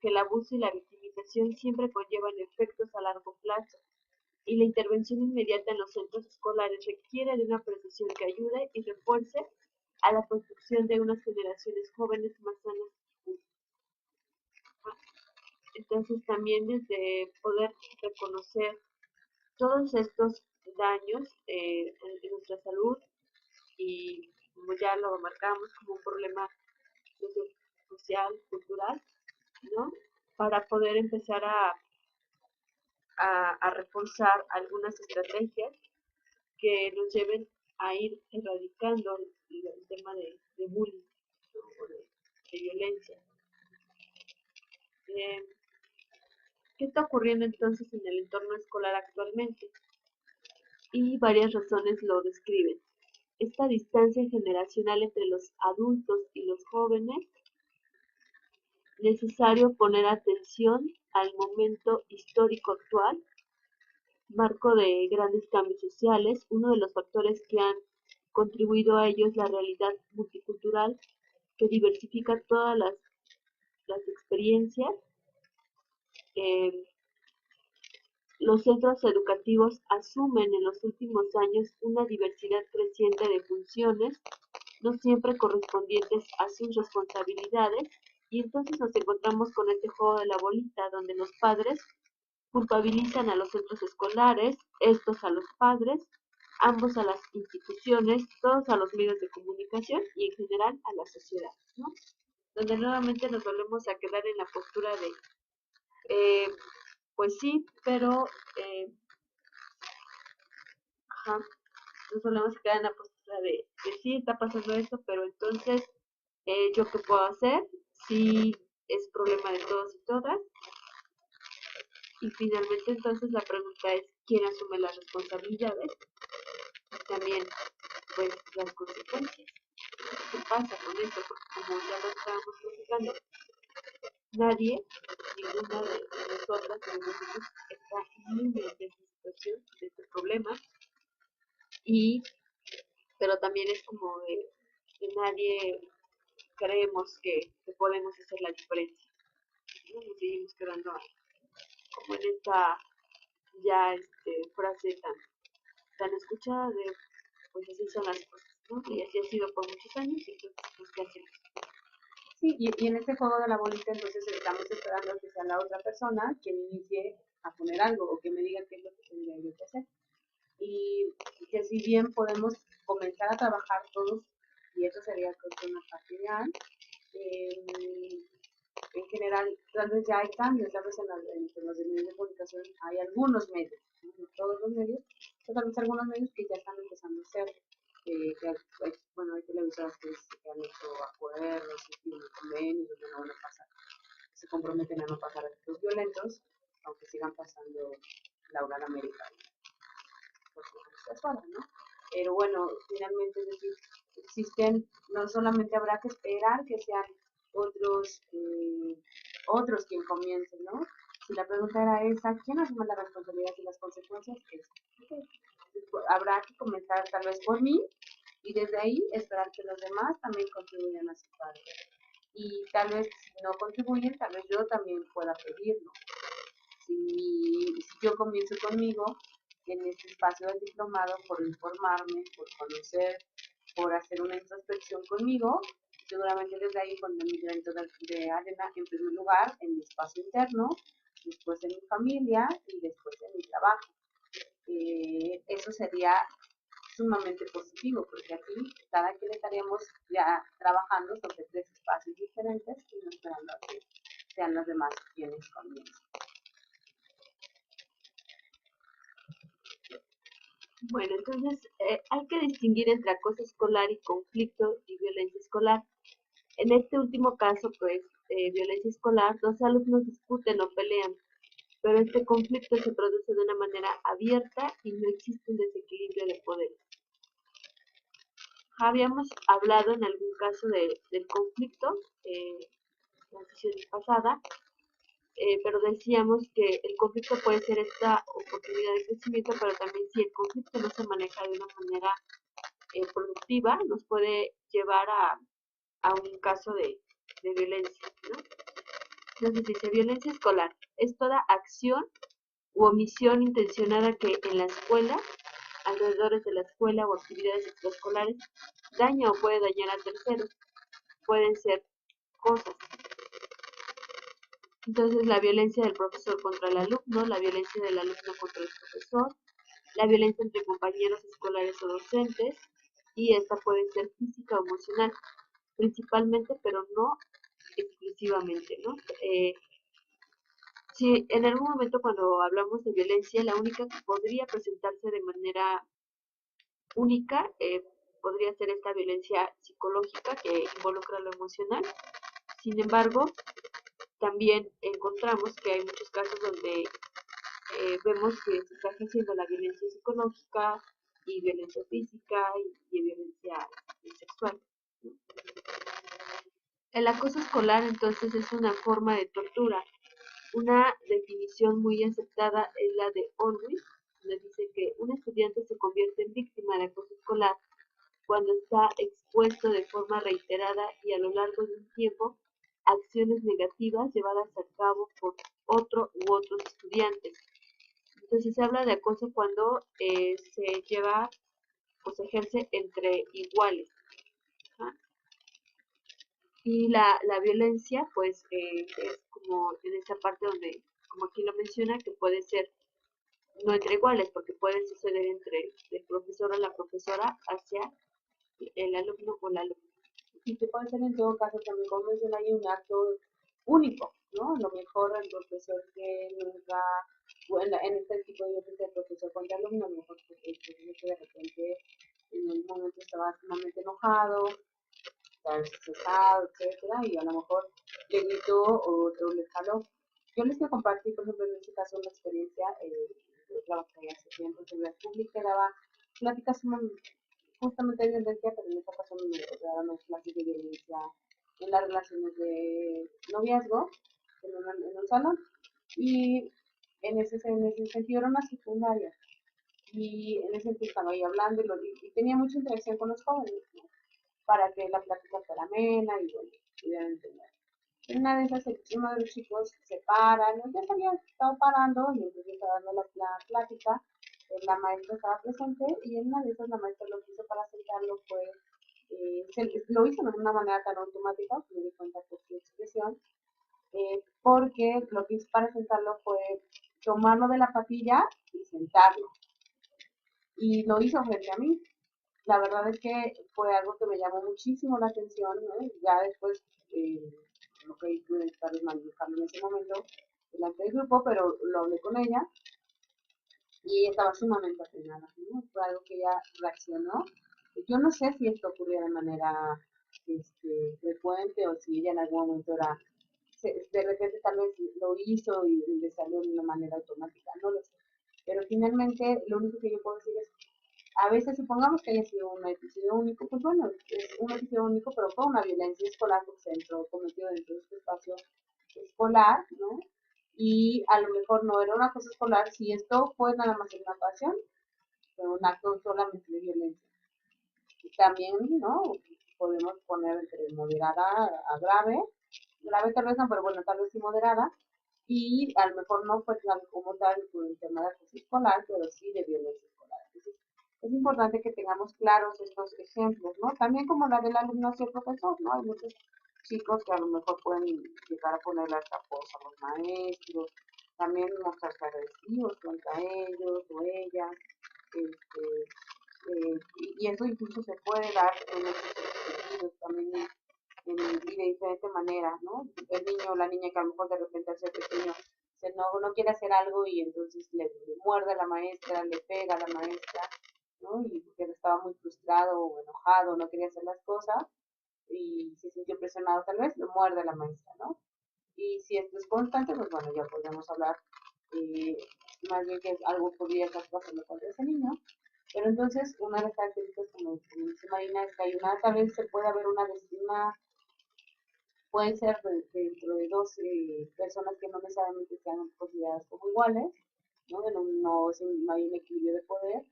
que el abuso y la victimización siempre conllevan efectos a largo plazo y la intervención inmediata en los centros escolares requiere de una precisión que ayude y refuerce a la construcción de unas generaciones jóvenes más sanas y justas. Entonces también desde poder reconocer todos estos daños en nuestra salud y como ya lo marcamos como un problema social, cultural, ¿no? Para poder empezar a reforzar algunas estrategias que nos lleven a ir erradicando el tema de bullying, ¿no? O de violencia. Eh, ¿Qué está ocurriendo entonces en el entorno escolar actualmente? Y varias razones lo describen. Esta distancia generacional entre los adultos y los jóvenes necesario poner atención al momento histórico actual, marco de grandes cambios sociales. Uno de los factores que han contribuido a ello es la realidad multicultural que diversifica todas las experiencias. Eh, los centros educativos asumen en los últimos años una diversidad creciente de funciones, no siempre correspondientes a sus responsabilidades, y entonces nos encontramos con este juego de la bolita, donde los padres culpabilizan a los centros escolares, estos a los padres, ambos a las instituciones, todos a los medios de comunicación y en general a la sociedad, ¿no? Donde nuevamente nos volvemos a quedar en la postura de, eh, pues sí, pero, ajá, nos volvemos a quedar en la postura de sí, está pasando esto, pero entonces, ¿yo qué puedo hacer? Sí, es problema de todos y todas. Y finalmente entonces la pregunta es, ¿quién asume las responsabilidades? Y también, pues, las consecuencias. ¿Qué pasa con esto? Porque como ya lo estábamos platicando, nadie, ninguna de nosotras, de nosotros, está inmune de esta situación, de este problema, y, pero también es como de que nadie creemos que podemos hacer la diferencia, ¿no? Nos seguimos quedando como en esta ya frase tan escuchada de pues así son las cosas, ¿no? Y así ha sido por muchos años y entonces pues ¿qué hacemos? Sí, y en este juego de la bolita entonces estamos esperando que sea la otra persona quien inicie a poner algo o que me diga qué es lo que tendría yo que hacer. Y que si bien podemos comenzar a trabajar todos, y eso sería creo que una parte ideal, en general, tal vez ya hay cambios, tal vez en los medios de comunicación hay algunos medios, no todos los medios, pero tal vez algunos medios que ya están empezando a hacer, bueno, hay televisoras que han hecho acuerdos y convenios donde no van a pasar, se comprometen a no pasar actos violentos, aunque sigan pasando Laura en América, por supuesto, ¿no? Pero bueno, finalmente es decir, existen, no solamente habrá que esperar que sean otros, otros quien comiencen, ¿no? Si la pregunta era esa, ¿quién asume la responsabilidad y las consecuencias? Okay. Habrá que comenzar tal vez por mí y desde ahí esperar que los demás también contribuyan a su parte. Y tal vez si no contribuyen, tal vez yo también pueda pedirlo. Si yo comienzo conmigo en este espacio del diplomado por informarme, por conocer, por hacer una introspección conmigo, seguramente desde ahí cuando mi granito de arena, en primer lugar, en mi espacio interno, después en mi familia y después en mi trabajo. Eso sería sumamente positivo, porque aquí cada quien estaríamos ya trabajando sobre tres espacios diferentes y no esperando a que sean los demás quienes comiencen. Bueno, entonces hay que distinguir entre acoso escolar y conflicto y violencia escolar. En este último caso, pues, violencia escolar, los alumnos discuten o pelean, pero este conflicto se produce de una manera abierta y no existe un desequilibrio de poder. Habíamos hablado en algún caso del conflicto en la sesión pasada, pero decíamos que el conflicto puede ser esta oportunidad de crecimiento, pero también si el conflicto no se maneja de una manera productiva, nos puede llevar a un caso de violencia, ¿no? Entonces dice, violencia escolar es toda acción u omisión intencionada que en la escuela, alrededores de la escuela o actividades extraescolares, daña o puede dañar a terceros. Pueden ser cosas. Entonces, la violencia del profesor contra el alumno, la violencia del alumno contra el profesor, la violencia entre compañeros escolares o docentes, y esta puede ser física o emocional, principalmente, pero no exclusivamente, ¿no? Si en algún momento cuando hablamos de violencia, la única que podría presentarse de manera única podría ser esta violencia psicológica que involucra lo emocional. Sin embargo, también encontramos que hay muchos casos donde vemos que se está ejerciendo la violencia psicológica y violencia física y violencia sexual. El acoso escolar entonces es una forma de tortura. Una definición muy aceptada es la de Orwell, donde dice que un estudiante se convierte en víctima de acoso escolar cuando está expuesto de forma reiterada y a lo largo de un tiempo a acciones negativas llevadas a cabo por otro u otros estudiantes. Entonces se habla de acoso cuando se lleva o se ejerce entre iguales. ¿Ah? Y la violencia, pues es como en esa parte donde, como aquí lo menciona, que puede ser no entre iguales, porque puede suceder entre el profesor o la profesora hacia el alumno o la alumna. Y que puede ser en todo caso también, como menciona, hay un acto único, ¿no? Lo mejor el profesor que nunca, bueno, en este tipo de violencia, el profesor contra alumno, a lo mejor el profesor que de repente en un momento estaba sumamente enojado, estaba estresado, etcétera, y a lo mejor le gritó o otro le jaló. Yo les quiero compartir, por ejemplo, en este caso una experiencia, yo trabajé hace tiempo en seguridad pública, daba pláticas justamente de violencia, pero en esta ocasión me daban unas clases de violencia en las relaciones de noviazgo en un salón. Y en ese sentido era una secundaria. Y en ese sentido estaba ahí hablando y tenía mucha interacción con los jóvenes, ¿no? Para que la plática fuera amena y bueno, pudieran entender. En una de esas, uno de los chicos se para, ¿no? Ya se había estado parando y entonces estaba dando la plática. La maestra estaba presente y en una de esas la maestra lo que hizo para sentarlo fue, lo hizo de una manera tan automática, que me di cuenta por su expresión, porque lo que hizo para sentarlo fue tomarlo de la patilla y sentarlo. Y lo hizo frente a mí. La verdad es que fue algo que me llamó muchísimo la atención, ¿no? Ya después, no que pude estar manejarlo en ese momento delante del grupo, pero lo hablé con ella y estaba sumamente apenada, ¿no? Fue algo que ella reaccionó. Yo no sé si esto ocurrió de manera frecuente o si ella en algún momento era, de repente tal vez lo hizo y le salió de una manera automática, no lo sé. Pero finalmente lo único que yo puedo decir es, a veces supongamos que haya sido un episodio único, pues bueno, es un episodio único, pero fue una violencia escolar porque se entró cometido dentro de este espacio escolar, ¿no? Y a lo mejor no era una cosa escolar, si esto fue nada más en una ocasión, fue un acto solamente de violencia. Y también, ¿no? Podemos poner entre moderada a grave, grave tal vez no, pero bueno, tal vez sí moderada, y a lo mejor no fue tal como tal un tema de acoso escolar, pero sí de violencia escolar. Entonces, es importante que tengamos claros estos ejemplos, ¿no? También como la del alumno hacia el profesor, ¿no? Hay muchos chicos que a lo mejor pueden llegar a ponerle tapones a los maestros, también mostrarse agresivos contra ellos o ellas, y eso incluso se puede dar en otros sentidos también y de diferente manera, ¿no? El niño o la niña que a lo mejor de repente al ser pequeño no quiere hacer algo y entonces le muerde a la maestra, le pega a la maestra, ¿no? Y porque estaba muy frustrado o enojado, no quería hacer las cosas y se sintió presionado tal vez, lo muerde a la maestra, ¿no? Y si esto es constante, pues bueno, ya podemos hablar eh, más bien que algo podría estar pasando contra ese niño. Pero entonces, una de las características, como dice Marina, es que hay una, tal vez se puede haber una pueden ser dentro de dos personas que no necesariamente sean consideradas como iguales, ¿no? No hay un equilibrio de poder,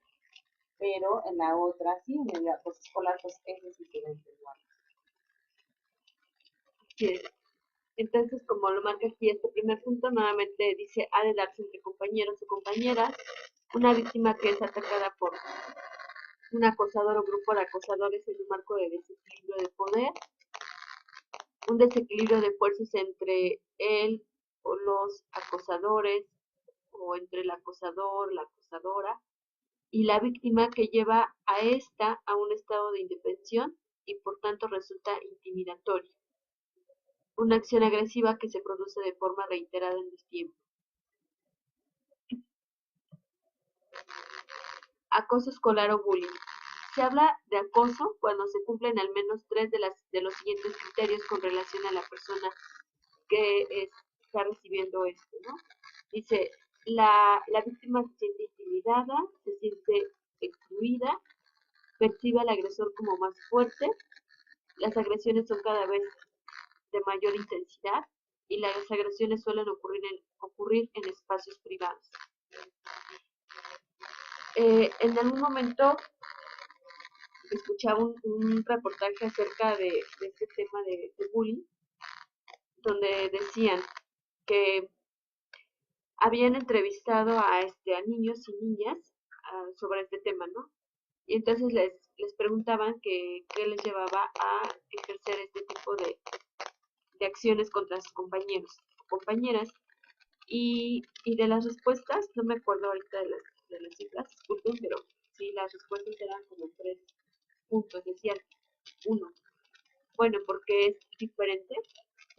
pero en la otra sí, en el acoso escolar, pues ese sí queda entre iguales. Sí. Entonces, como lo marca aquí este primer punto, nuevamente dice, ha de darse entre compañeros o compañeras, una víctima que es atacada por un acosador o grupo de acosadores en un marco de desequilibrio de poder, un desequilibrio de fuerzas entre él o los acosadores, o entre el acosador, la acosadora, y la víctima que lleva a esta a un estado de indefensión y por tanto resulta intimidatoria. Una acción agresiva que se produce de forma reiterada en el tiempo. Acoso escolar o bullying. Se habla de acoso cuando se cumplen al menos tres de los siguientes criterios con relación a la persona que está recibiendo esto, ¿no? Dice, la víctima se siente intimidada, se siente excluida, percibe al agresor como más fuerte, las agresiones son cada vez de mayor intensidad y las agresiones suelen ocurrir en espacios privados. En algún momento escuchaba un reportaje acerca de este tema de bullying, donde decían que habían entrevistado a niños y niñas sobre este tema, ¿no? Y entonces les preguntaban qué les llevaba a ejercer este tipo de acciones contra sus compañeros o compañeras. Y de las respuestas, no me acuerdo ahorita de las cifras, disculpen, pero sí, las respuestas eran como 3 puntos. Decían, uno, bueno, porque es diferente,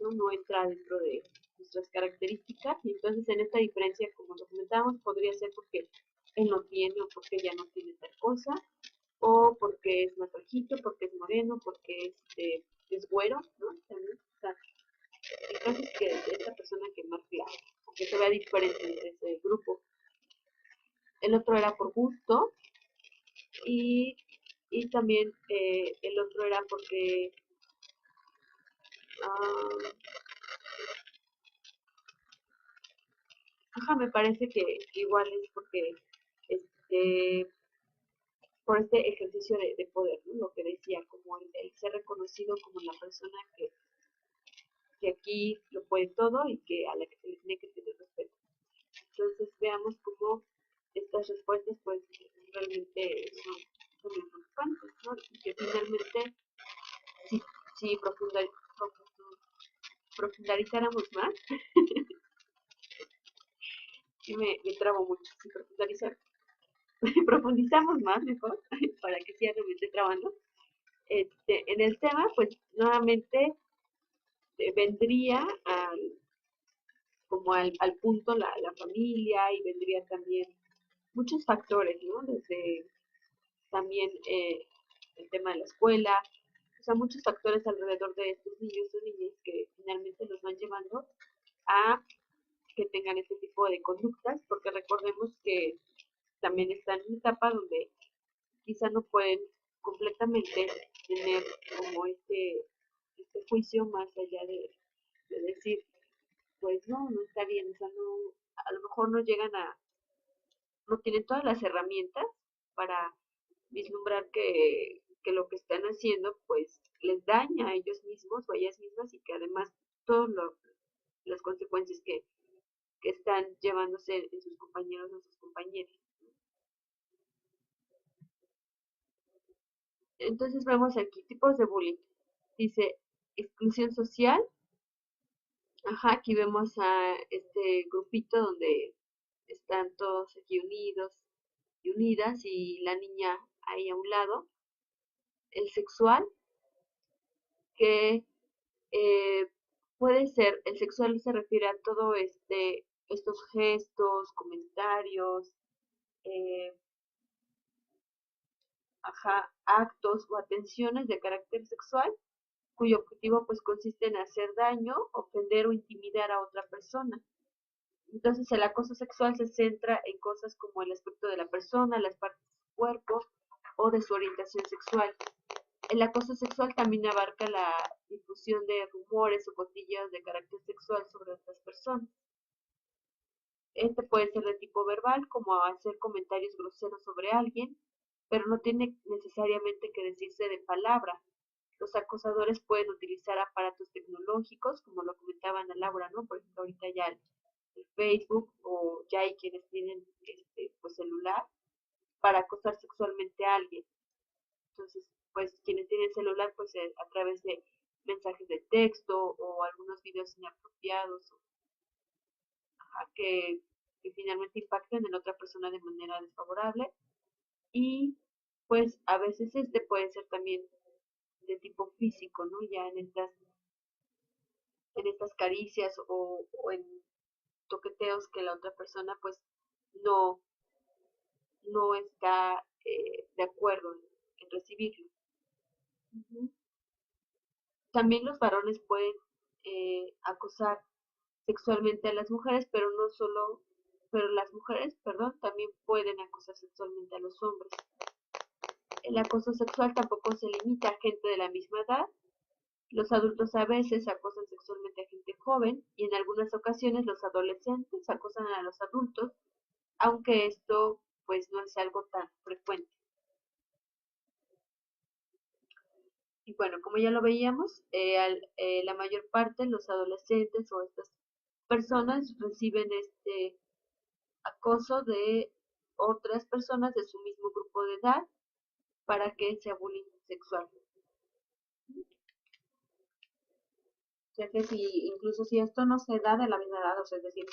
no entra dentro de nuestras características, y entonces en esta diferencia, como lo comentábamos, podría ser porque él no tiene o porque ella no tiene tal cosa, o porque es más bajito, porque es moreno, porque es güero, ¿no? También, o sea, el caso es que esta persona que más claro, que se vea diferente entre ese grupo. El otro era por gusto, y, y también el otro era porque me parece que igual es porque este por este ejercicio de poder, ¿no? Lo que decía, como el ser reconocido como la persona que aquí lo puede todo y que a la que se le tiene que tener respeto. Entonces veamos cómo estas respuestas pues realmente son importantes, ¿no? Y que finalmente si profundizáramos más, y me trabo mucho, si profundizamos más mejor, para que sí no me esté trabando, en el tema, pues nuevamente vendría como al punto la familia, y vendría también muchos factores, ¿no? Desde también el tema de la escuela, o sea, muchos factores alrededor de estos niños o niñas que finalmente los van llevando a que tengan este tipo de conductas, porque recordemos que también están en una etapa donde quizá no pueden completamente tener como este juicio más allá de decir, pues no está bien, o sea, no, a lo mejor no llegan no tienen todas las herramientas para vislumbrar que lo que están haciendo pues les daña a ellos mismos o a ellas mismas, y que además todas las consecuencias que están llevándose en sus compañeros o sus compañeras. Entonces vemos aquí tipos de bullying. Dice exclusión social. Aquí vemos a este grupito donde están todos aquí unidos y unidas, y la niña ahí a un lado. El sexual, que eh, puede ser, el sexual se refiere a todo estos gestos, comentarios, eh, actos o atenciones de carácter sexual, cuyo objetivo pues consiste en hacer daño, ofender o intimidar a otra persona. Entonces el acoso sexual se centra en cosas como el aspecto de la persona, las partes de su cuerpo o de su orientación sexual. El acoso sexual también abarca la difusión de rumores o cotilleos de carácter sexual sobre otras personas. Este puede ser de tipo verbal, como hacer comentarios groseros sobre alguien, pero no tiene necesariamente que decirse de palabra. Los acosadores pueden utilizar aparatos tecnológicos, como lo comentaba Ana Laura, ¿no? Por ejemplo, ahorita ya el Facebook, o ya hay quienes tienen pues celular para acosar sexualmente a alguien. Entonces, pues quienes tienen celular, pues a través de mensajes de texto o algunos videos inapropiados que, que finalmente impactan en otra persona de manera desfavorable. Y pues a veces puede ser también de tipo físico, ¿no? Ya en estas caricias o en toqueteos que la otra persona pues no, no está de acuerdo en recibirlo. Uh-huh. También los varones pueden acosar sexualmente a las mujeres, pero las mujeres, perdón, también pueden acosar sexualmente a los hombres. El acoso sexual tampoco se limita a gente de la misma edad, Los adultos a veces acosan sexualmente a gente joven y en algunas ocasiones los adolescentes acosan a los adultos, aunque esto pues no es algo tan frecuente. Y bueno, como ya lo veíamos, la mayor parte de los adolescentes o estas personas reciben este acoso de otras personas de su mismo grupo de edad para que sea bullying sexual. O sea que si, incluso si esto no se da de la misma edad, o sea, es decir,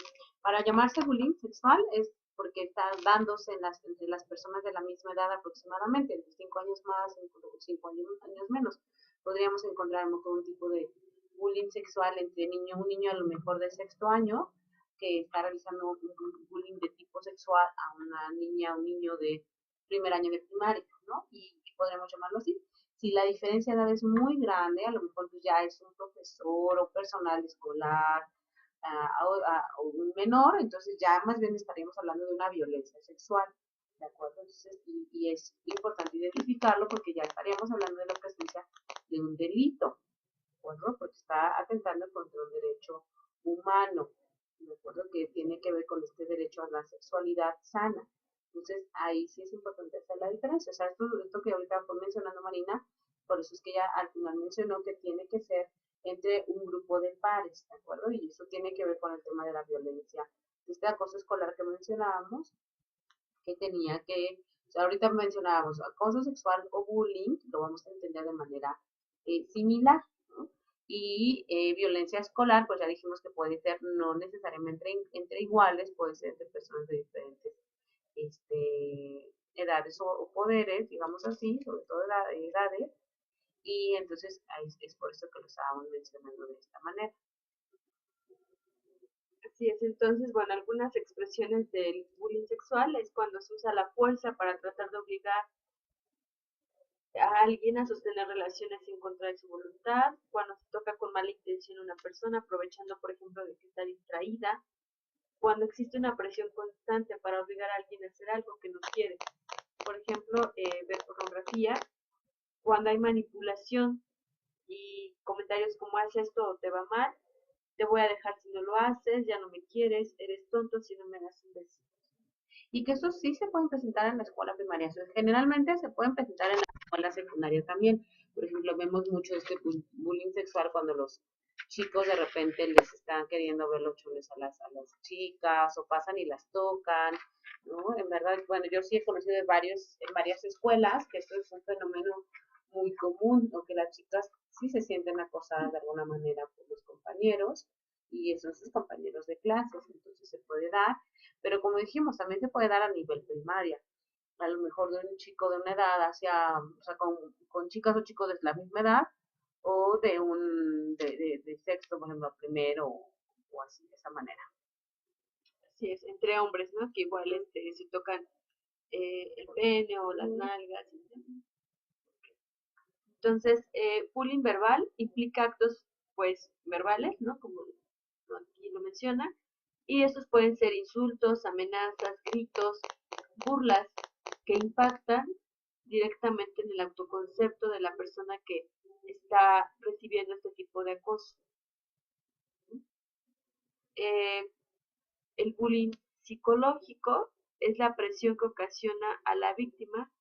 para llamarse bullying sexual es porque está dándose entre las personas de la misma edad aproximadamente, entre 5 años más, 5 años menos. Podríamos encontrar a lo mejor un tipo de bullying sexual entre un niño a lo mejor de sexto año, que está realizando un bullying de tipo sexual a una niña, un niño de primer año de primaria, ¿no? Y podríamos llamarlo así. Si la diferencia de edad es muy grande, a lo mejor pues ya es un profesor o personal escolar o un menor, entonces ya más bien estaríamos hablando de una violencia sexual, ¿de acuerdo? Entonces, y es importante identificarlo porque ya estaríamos hablando de la presencia de un delito, ¿de acuerdo? Porque está atentando contra un derecho humano, ¿de acuerdo? Que tiene que ver con este derecho a la sexualidad sana. Entonces, ahí sí es importante hacer la diferencia. O sea, esto que ahorita fue mencionando Marina, por eso es que ella al final mencionó que tiene que ser entre un grupo de pares, ¿de acuerdo? Y eso tiene que ver con el tema de la violencia. Este acoso escolar que mencionábamos, que tenía que, o sea, ahorita mencionábamos acoso sexual o bullying, lo vamos a entender de manera similar, ¿no? Y violencia escolar, pues ya dijimos que puede ser no necesariamente entre iguales, puede ser entre personas de diferentes edades o poderes, digamos así, sobre todo edades, y entonces es por eso que lo estábamos mencionando de esta manera. Así es, entonces, bueno, algunas expresiones del bullying sexual es cuando se usa la fuerza para tratar de obligar a alguien a sostener relaciones en contra de su voluntad, cuando se toca con mala intención a una persona, aprovechando, por ejemplo, de que está distraída, cuando existe una presión constante para obligar a alguien a hacer algo que no quiere. Por ejemplo, ver pornografía, cuando hay manipulación y comentarios como haz esto o te va mal, te voy a dejar si no lo haces, ya no me quieres, eres tonto si no me das un beso. Y que eso sí se pueden presentar en la escuela primaria. O sea, generalmente se pueden presentar en la escuela secundaria también. Por ejemplo, vemos mucho este bullying sexual cuando los chicos de repente les están queriendo ver los chones a las chicas o pasan y las tocan, ¿no? En verdad, bueno, yo sí he conocido en varias escuelas que esto es un fenómeno muy común, o que las chicas sí se sienten acosadas de alguna manera por los compañeros y son sus compañeros de clases, entonces se puede dar, pero como dijimos, también se puede dar a nivel primaria, a lo mejor de un chico de una edad o sea, con chicas o chicos de la misma edad, o de sexto, por ejemplo, primero, o así, de esa manera. Así es, entre hombres, ¿no? Que igual se tocan el pene o las nalgas. Entonces, bullying verbal implica actos, pues, verbales, ¿no? Como aquí lo menciona, y estos pueden ser insultos, amenazas, gritos, burlas que impactan directamente en el autoconcepto de la persona que está recibiendo este tipo de acoso. Eh, el bullying psicológico es la presión que ocasiona a la víctima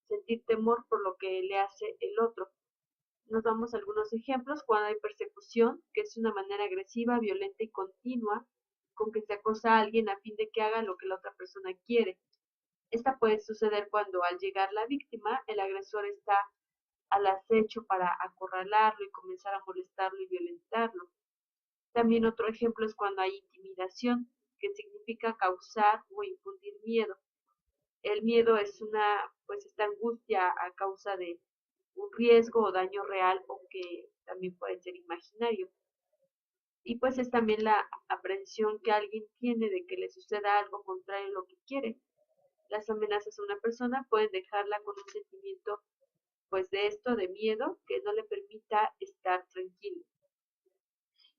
sentir temor por lo que le hace el otro. Nos damos algunos ejemplos cuando hay persecución, que es una manera agresiva, violenta y continua con que se acosa a alguien a fin de que haga lo que la otra persona quiere. Esta puede suceder cuando al llegar la víctima, el agresor está al acecho para acorralarlo y comenzar a molestarlo y violentarlo. También otro ejemplo es cuando hay intimidación, que significa causar o infundir miedo. El miedo es pues esta angustia a causa de un riesgo o daño real o que también puede ser imaginario. Y pues es también la aprensión que alguien tiene de que le suceda algo contrario a lo que quiere. Las amenazas a una persona pueden dejarla con un sentimiento pues de esto, de miedo, que no le permita estar tranquilo.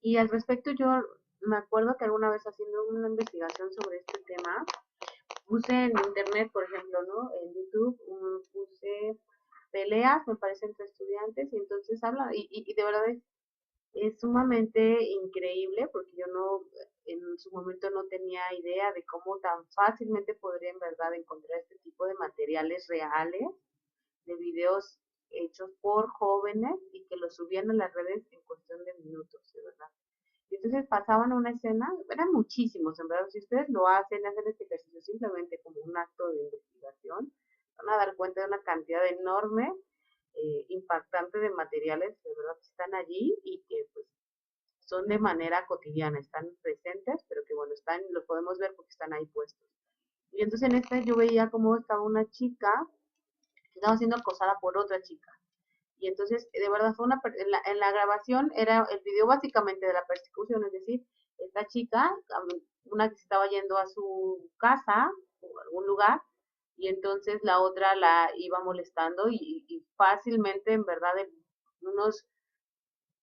Y al respecto, yo me acuerdo que alguna vez haciendo una investigación sobre este tema, puse en internet, por ejemplo, ¿no? En YouTube, puse peleas, me parece, entre estudiantes, y entonces habla, y de verdad Es sumamente increíble porque yo no, en su momento no tenía idea de cómo tan fácilmente podría en verdad encontrar este tipo de materiales reales, de videos hechos por jóvenes y que los subían a las redes en cuestión de minutos, de verdad. Y entonces pasaban una escena, eran muchísimos, en verdad, si ustedes lo hacen este ejercicio simplemente como un acto de investigación, van a dar cuenta de una cantidad enorme, impactante de materiales, de verdad, que están allí y que pues son de manera cotidiana, están presentes, pero que bueno, están, los podemos ver porque están ahí puestos. Y entonces en esta yo veía cómo estaba una chica que estaba siendo acosada por otra chica. Y entonces, de verdad, fue en la grabación era el video básicamente de la persecución, es decir, esta chica, una que se estaba yendo a su casa o a algún lugar, y entonces la otra la iba molestando y fácilmente, en verdad, en unos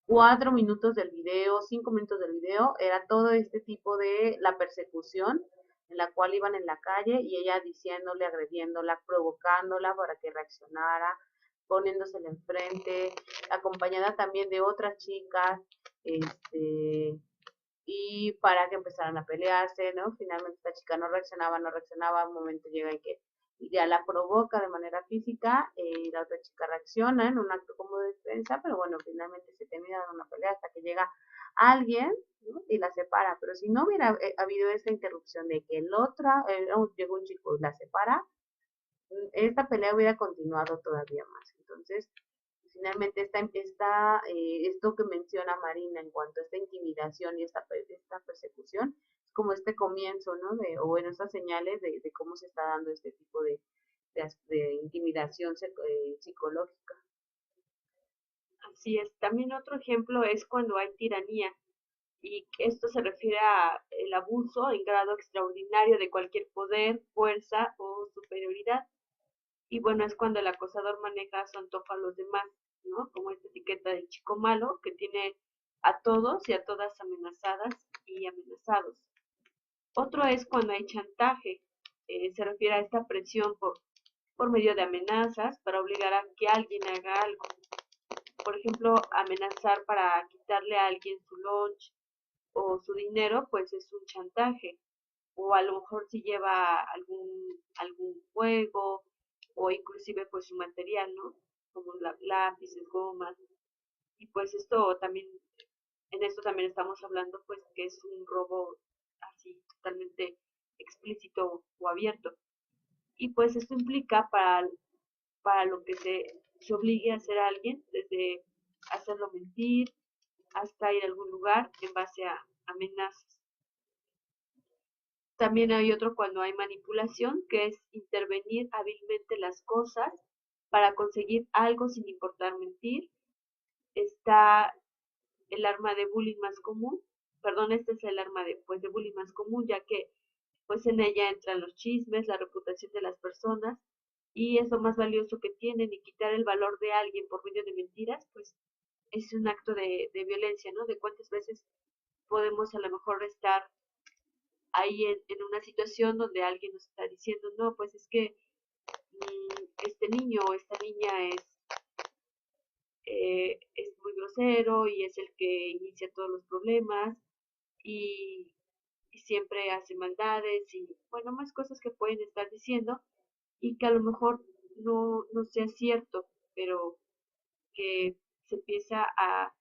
4 minutos del video, 5 minutos del video, era todo este tipo de la persecución en la cual iban en la calle y ella diciéndole, agrediéndola, provocándola para que reaccionara, poniéndosela enfrente, acompañada también de otras chicas, este, y para que empezaran a pelearse, ¿no? Finalmente esta chica no reaccionaba, no reaccionaba, un momento llega en que ya la provoca de manera física, y la otra chica reacciona en un acto como de defensa, pero bueno, finalmente se termina dando una pelea hasta que llega alguien, ¿no? Y la separa, pero si no hubiera habido esa interrupción de que el otro, llegó un chico y la separa, esta pelea hubiera continuado todavía más. Entonces, finalmente esto que menciona Marina en cuanto a esta intimidación y esta persecución, es como este comienzo, ¿no? O bueno, estas señales de cómo se está dando este tipo de intimidación psicológica. Así es. También otro ejemplo es cuando hay tiranía, y esto se refiere a el abuso en grado extraordinario de cualquier poder, fuerza o superioridad. Y bueno, es cuando el acosador maneja su antojo a los demás, ¿no? Como esta etiqueta del chico malo que tiene a todos y a todas amenazadas y amenazados. Otro es cuando hay chantaje, se refiere a esta presión por medio de amenazas para obligar a que alguien haga algo. Por ejemplo, amenazar para quitarle a alguien su lunch o su dinero, pues es un chantaje. O a lo mejor si lleva algún juego o inclusive pues su material, ¿no? Como lápices, gomas. Y pues esto también, en esto también estamos hablando pues que es un robo así totalmente explícito o abierto. Y pues esto implica para lo que se obligue a hacer a alguien, desde hacerlo mentir hasta ir a algún lugar en base a amenazas. También hay otro cuando hay manipulación, que es intervenir hábilmente las cosas para conseguir algo sin importar mentir. Está el arma de bullying más común, perdón, este es el arma de bullying más común, ya que pues en ella entran los chismes, la reputación de las personas, y es lo más valioso que tienen, y quitar el valor de alguien por medio de mentiras, pues es un acto de violencia, ¿no? De cuántas veces podemos a lo mejor estar ahí en una situación donde alguien nos está diciendo, no, pues es que este niño o esta niña es muy grosero y es el que inicia todos los problemas y, y siempre hace maldades y bueno, más cosas que pueden estar diciendo y que a lo mejor no sea cierto, pero que se empieza a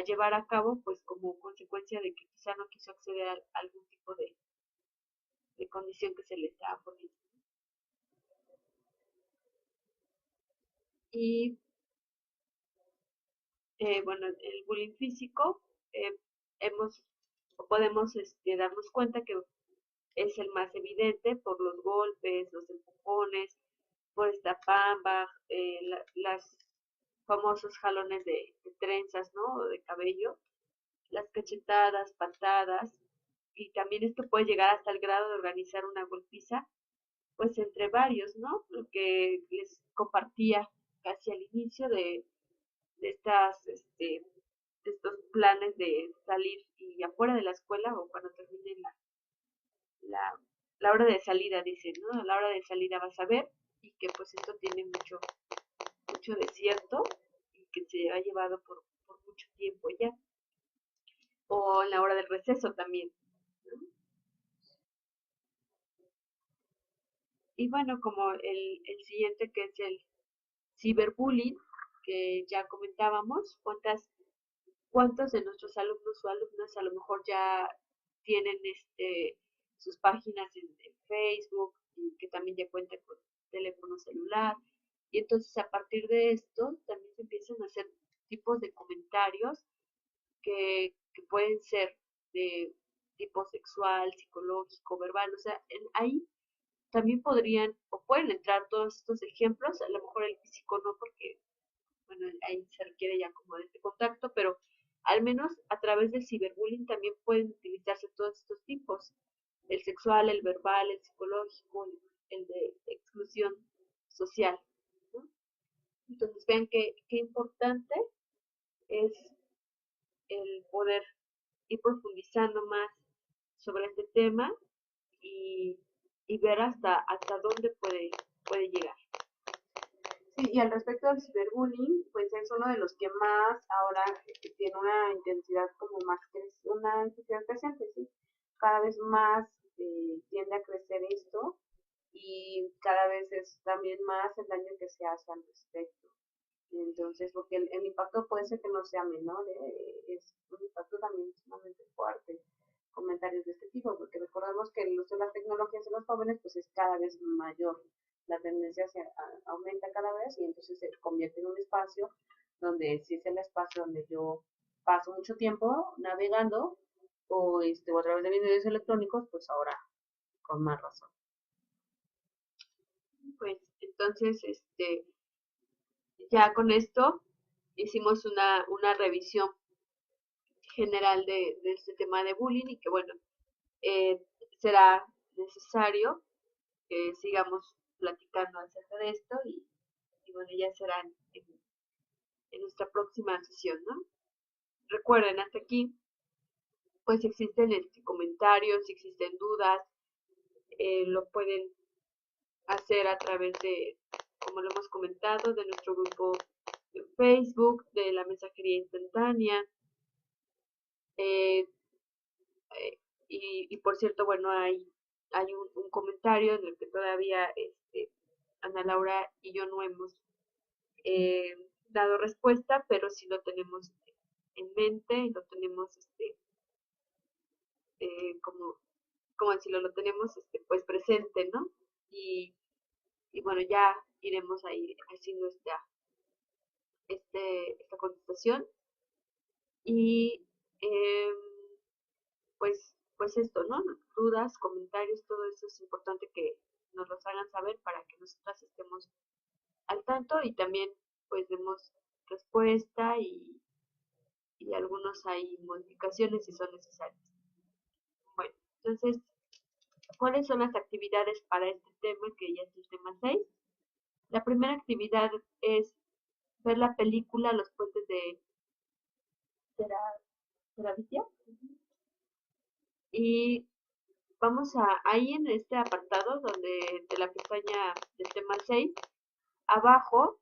llevar a cabo pues como consecuencia de que quizá no quiso acceder a algún tipo de condición que se le está poniendo. Y bueno, el bullying físico, eh, hemos, podemos darnos cuenta que es el más evidente por los golpes, los empujones, por esta pamba, las famosos jalones de trenzas, ¿no? O de cabello, las cachetadas, patadas, y también esto puede llegar hasta el grado de organizar una golpiza, pues entre varios, ¿no? Lo que les compartía casi al inicio de de estos planes de salir y afuera de la escuela o cuando termine la, la hora de salida, dicen, ¿no? A la hora de salida vas a ver y que pues esto tiene mucho desierto y que se ha llevado por mucho tiempo ya. o en la hora del receso también, ¿no? Y bueno, como el siguiente que es el ciberbullying, que ya comentábamos, cuántos de nuestros alumnos o alumnas a lo mejor ya tienen sus páginas en Facebook y que también ya cuentan con teléfono celular. Y entonces a partir de esto también se empiezan a hacer tipos de comentarios que pueden ser de tipo sexual, psicológico, verbal. O sea, ahí también podrían o pueden entrar todos estos ejemplos, a lo mejor el físico no, porque bueno, ahí se requiere ya como de este contacto, pero al menos a través del ciberbullying también pueden utilizarse todos estos tipos, el sexual, el verbal, el psicológico, el de exclusión social, ¿no? Entonces vean qué importante es el poder ir profundizando más sobre este tema y, y ver hasta dónde puede llegar. Sí, y al respecto del ciberbullying, pues es uno de los que más ahora tiene una intensidad como más una intensidad creciente, ¿sí? Cada vez más tiende a crecer esto y cada vez es también más el daño que se hace al respecto. Entonces, porque el impacto puede ser que no sea menor, es un impacto también sumamente fuerte. Comentarios de este tipo, porque recordemos que el uso de las tecnologías en los jóvenes pues es cada vez mayor. La tendencia aumenta cada vez y entonces se convierte en un espacio donde si es el espacio donde yo paso mucho tiempo navegando o a través de medios electrónicos, pues ahora con más razón. Pues entonces, ya con esto hicimos una revisión general de este tema de bullying y que bueno, eh, será necesario que sigamos platicando acerca de esto y bueno, ya será en nuestra próxima sesión, ¿no? Recuerden, hasta aquí, pues si existen comentarios, si existen dudas, lo pueden hacer a través de, como lo hemos comentado, de nuestro grupo de Facebook, de la mensajería instantánea. Eh, y por cierto, bueno, hay un comentario en el que todavía Ana Laura y yo no hemos dado respuesta, pero sí lo tenemos en mente y lo tenemos, como, como decirlo, lo tenemos pues presente, ¿no? Y, y bueno, ya iremos ahí haciendo esta contestación y eh, pues esto, ¿no? Dudas, comentarios, todo eso es importante que nos los hagan saber para que nosotras estemos al tanto y también pues demos respuesta y algunos hay modificaciones si son necesarias. Bueno, entonces, ¿cuáles son las actividades para este tema que ya es el tema 6? La primera actividad es ver la película Los puentes de Terabitia y vamos ahí en este apartado donde de la pestaña del tema 6, abajo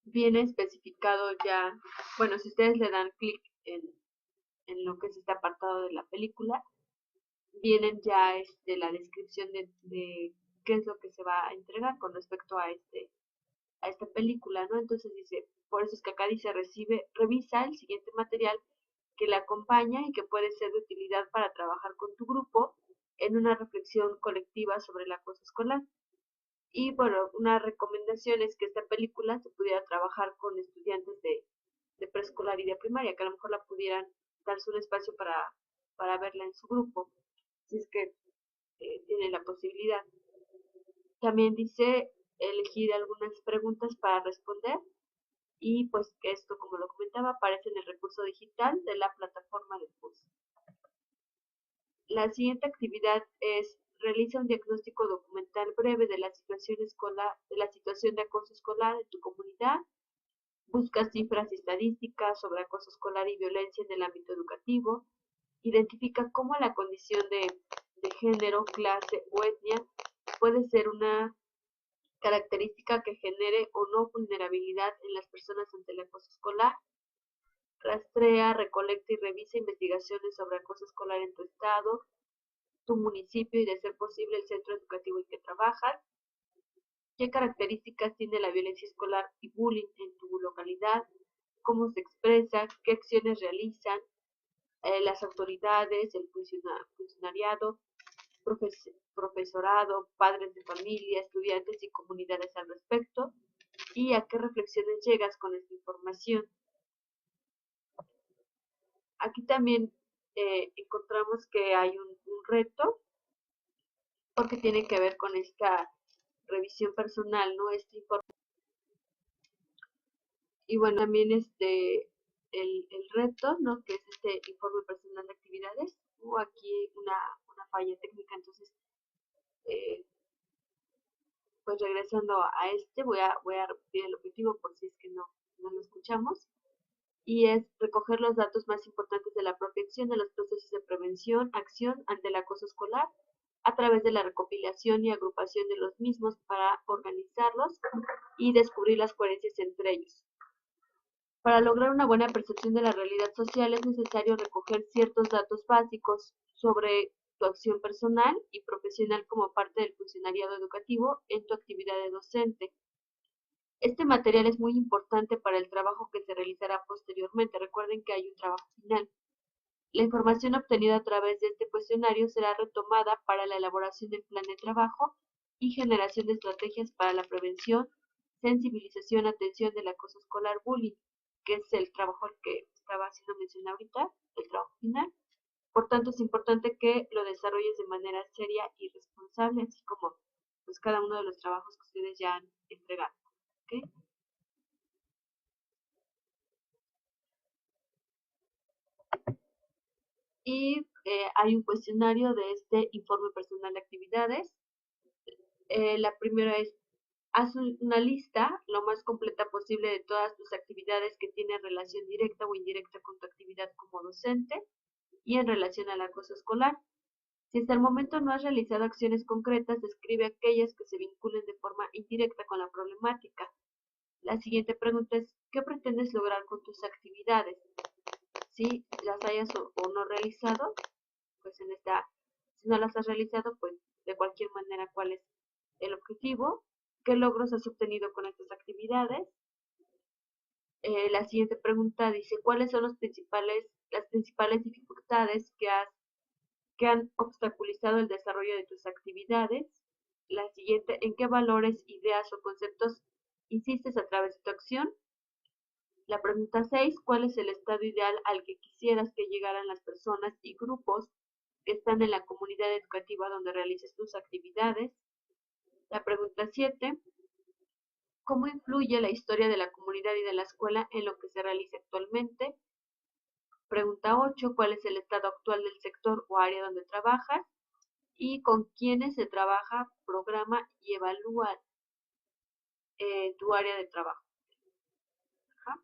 viene especificado ya, bueno, si ustedes le dan clic en lo que es este apartado de la película, vienen ya la descripción de qué es lo que se va a entregar con respecto a esta película, ¿no? Entonces dice, por eso es que acá dice, revisa el siguiente material que le acompaña y que puede ser de utilidad para trabajar con tu grupo en una reflexión colectiva sobre el acoso escolar. Y bueno, una recomendación es que esta película se pudiera trabajar con estudiantes de preescolar y de primaria, que a lo mejor la pudieran darse un espacio para verla en su grupo, si es que tienen la posibilidad. También dice elegir algunas preguntas para responder y pues que esto, como lo comentaba, aparece en el recurso digital de la plataforma del curso. La siguiente actividad es realiza un diagnóstico documental breve de la situación escolar, de la situación de acoso escolar en tu comunidad. Busca cifras y estadísticas sobre acoso escolar y violencia en el ámbito educativo. Identifica cómo la condición de género, clase o etnia puede ser una característica que genere o no vulnerabilidad en las personas ante el acoso escolar. Rastrea, recolecta y revisa investigaciones sobre acoso escolar en tu estado, tu municipio y, de ser posible, el centro educativo en que trabajas. ¿Qué características tiene la violencia escolar y bullying en tu localidad? ¿Cómo se expresa? ¿Qué acciones realizan las autoridades, el funcionariado, profesorado, padres de familia, estudiantes y comunidades al respecto? ¿Y a qué reflexiones llegas con esta información? Aquí también encontramos que hay un reto, porque tiene que ver con esta revisión personal, ¿no? Este informe. Y bueno, también el reto, ¿no? Que es este informe personal de actividades. Hubo aquí una falla técnica, entonces, eh, pues regresando a voy a repetir el objetivo por si es que no lo escuchamos. Y es recoger los datos más importantes de la propia acción de los procesos de prevención, acción ante el acoso escolar, a través de la recopilación y agrupación de los mismos para organizarlos y descubrir las coherencias entre ellos. Para lograr una buena percepción de la realidad social es necesario recoger ciertos datos básicos sobre tu acción personal y profesional como parte del funcionariado educativo en tu actividad de docente. Este material es muy importante para el trabajo que se realizará posteriormente. Recuerden que hay un trabajo final. La información obtenida a través de este cuestionario será retomada para la elaboración del plan de trabajo y generación de estrategias para la prevención, sensibilización, atención del acoso escolar, bullying, que es el trabajo al que estaba haciendo mención ahorita, el trabajo final. Por tanto, es importante que lo desarrolles de manera seria y responsable, así como pues cada uno de los trabajos que ustedes ya han entregado. ¿Okay? Y hay un cuestionario de este informe personal de actividades. La primera es: haz una lista lo más completa posible de todas tus actividades que tienen relación directa o indirecta con tu actividad como docente y en relación al acoso escolar. Si hasta el momento no has realizado acciones concretas, describe aquellas que se vinculen de forma indirecta con la problemática. La siguiente pregunta es: ¿qué pretendes lograr con tus actividades? Si las hayas o no realizado, pues si no las has realizado, pues de cualquier manera, ¿cuál es el objetivo? ¿Qué logros has obtenido con estas actividades? La siguiente pregunta dice: ¿cuáles son las principales dificultades que han obstaculizado el desarrollo de tus actividades? La siguiente: ¿en qué valores, ideas o conceptos insistes a través de tu acción? La pregunta 6: ¿cuál es el estado ideal al que quisieras que llegaran las personas y grupos que están en la comunidad educativa donde realices tus actividades? La pregunta 7: ¿cómo influye la historia de la comunidad y de la escuela en lo que se realiza actualmente? Pregunta 8: ¿cuál es el estado actual del sector o área donde trabajas? ¿Y con quiénes se trabaja, programa y evalúa tu área de trabajo? Ajá.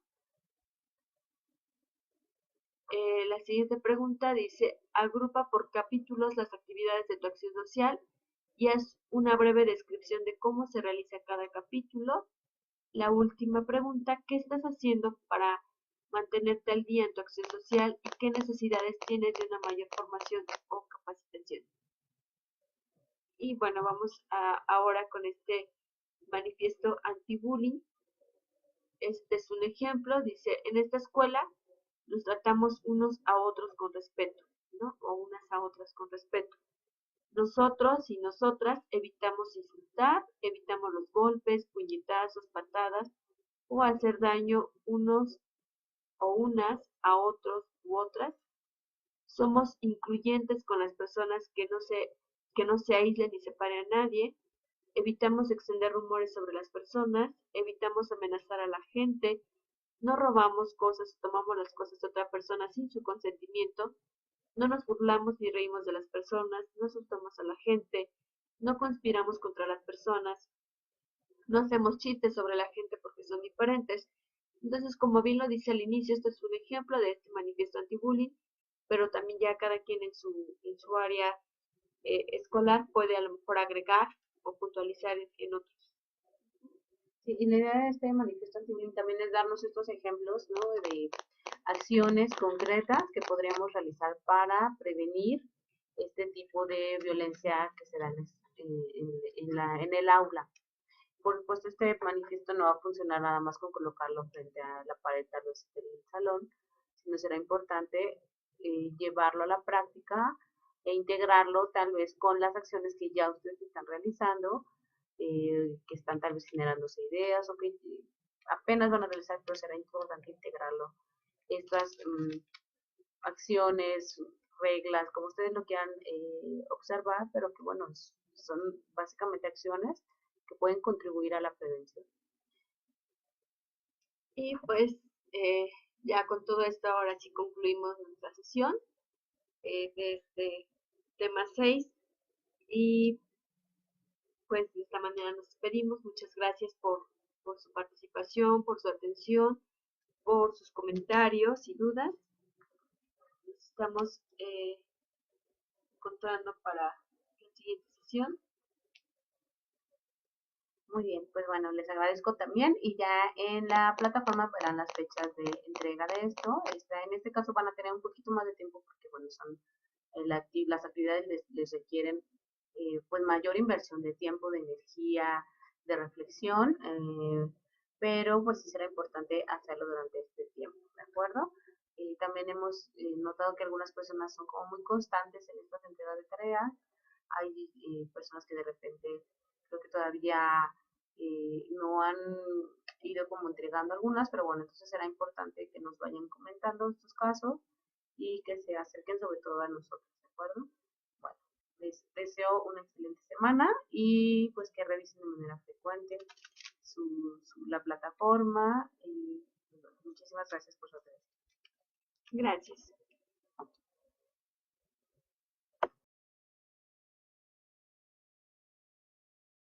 La siguiente pregunta dice: agrupa por capítulos las actividades de tu acción social y haz una breve descripción de cómo se realiza cada capítulo. La última pregunta: ¿qué estás haciendo para mantenerte al día en tu acción social y qué necesidades tienes de una mayor formación o capacitación? Y bueno, vamos ahora con este manifiesto anti-bullying. Este es un ejemplo, dice: en esta escuela nos tratamos unos a otros con respeto, ¿no? O unas a otras con respeto. Nosotros y nosotras evitamos insultar, evitamos los golpes, puñetazos, patadas o hacer daño unos o unas a otros u otras. Somos incluyentes con las personas que no se aíslen ni separen a nadie. Evitamos extender rumores sobre las personas, evitamos amenazar a la gente, no robamos cosas, tomamos las cosas de otra persona sin su consentimiento, no nos burlamos ni reímos de las personas, no asustamos a la gente, no conspiramos contra las personas, no hacemos chistes sobre la gente porque son diferentes. Entonces, como bien lo dice al inicio, este es un ejemplo de este manifiesto anti-bullying, pero también ya cada quien en su área escolar puede a lo mejor agregar o puntualizar en otros. Sí, y la idea de este manifiesto antibullying también es darnos estos ejemplos, ¿no? De acciones concretas que podríamos realizar para prevenir este tipo de violencia que se da en el aula. Por supuesto, este manifiesto no va a funcionar nada más con colocarlo frente a la pared tal vez del salón, sino será importante llevarlo a la práctica e integrarlo tal vez con las acciones que ya ustedes están realizando, que están tal vez generándose ideas o que apenas van a realizar, pero será importante integrarlo. Estas acciones, reglas, como ustedes lo quieran observar, pero que bueno, son básicamente acciones que pueden contribuir a la prevención. Y pues ya con todo esto ahora sí concluimos nuestra sesión de este tema 6 y pues de esta manera nos despedimos. Muchas gracias por su participación, por su atención, por sus comentarios y dudas. Nos estamos encontrando para la siguiente sesión. Muy bien, pues bueno, les agradezco también y ya en la plataforma verán las fechas de entrega de esto. En este caso van a tener un poquito más de tiempo porque bueno, son las actividades les requieren pues mayor inversión de tiempo, de energía, de reflexión, pero pues sí será importante hacerlo durante este tiempo, ¿de acuerdo? También hemos notado que algunas personas son como muy constantes en estas entregas de tareas. Hay personas que de repente creo que todavía no han ido como entregando algunas, pero bueno, entonces será importante que nos vayan comentando estos casos y que se acerquen sobre todo a nosotros, ¿de acuerdo? Bueno, les deseo una excelente semana y pues que revisen de manera frecuente la plataforma y bueno, muchísimas gracias por su atención. Gracias.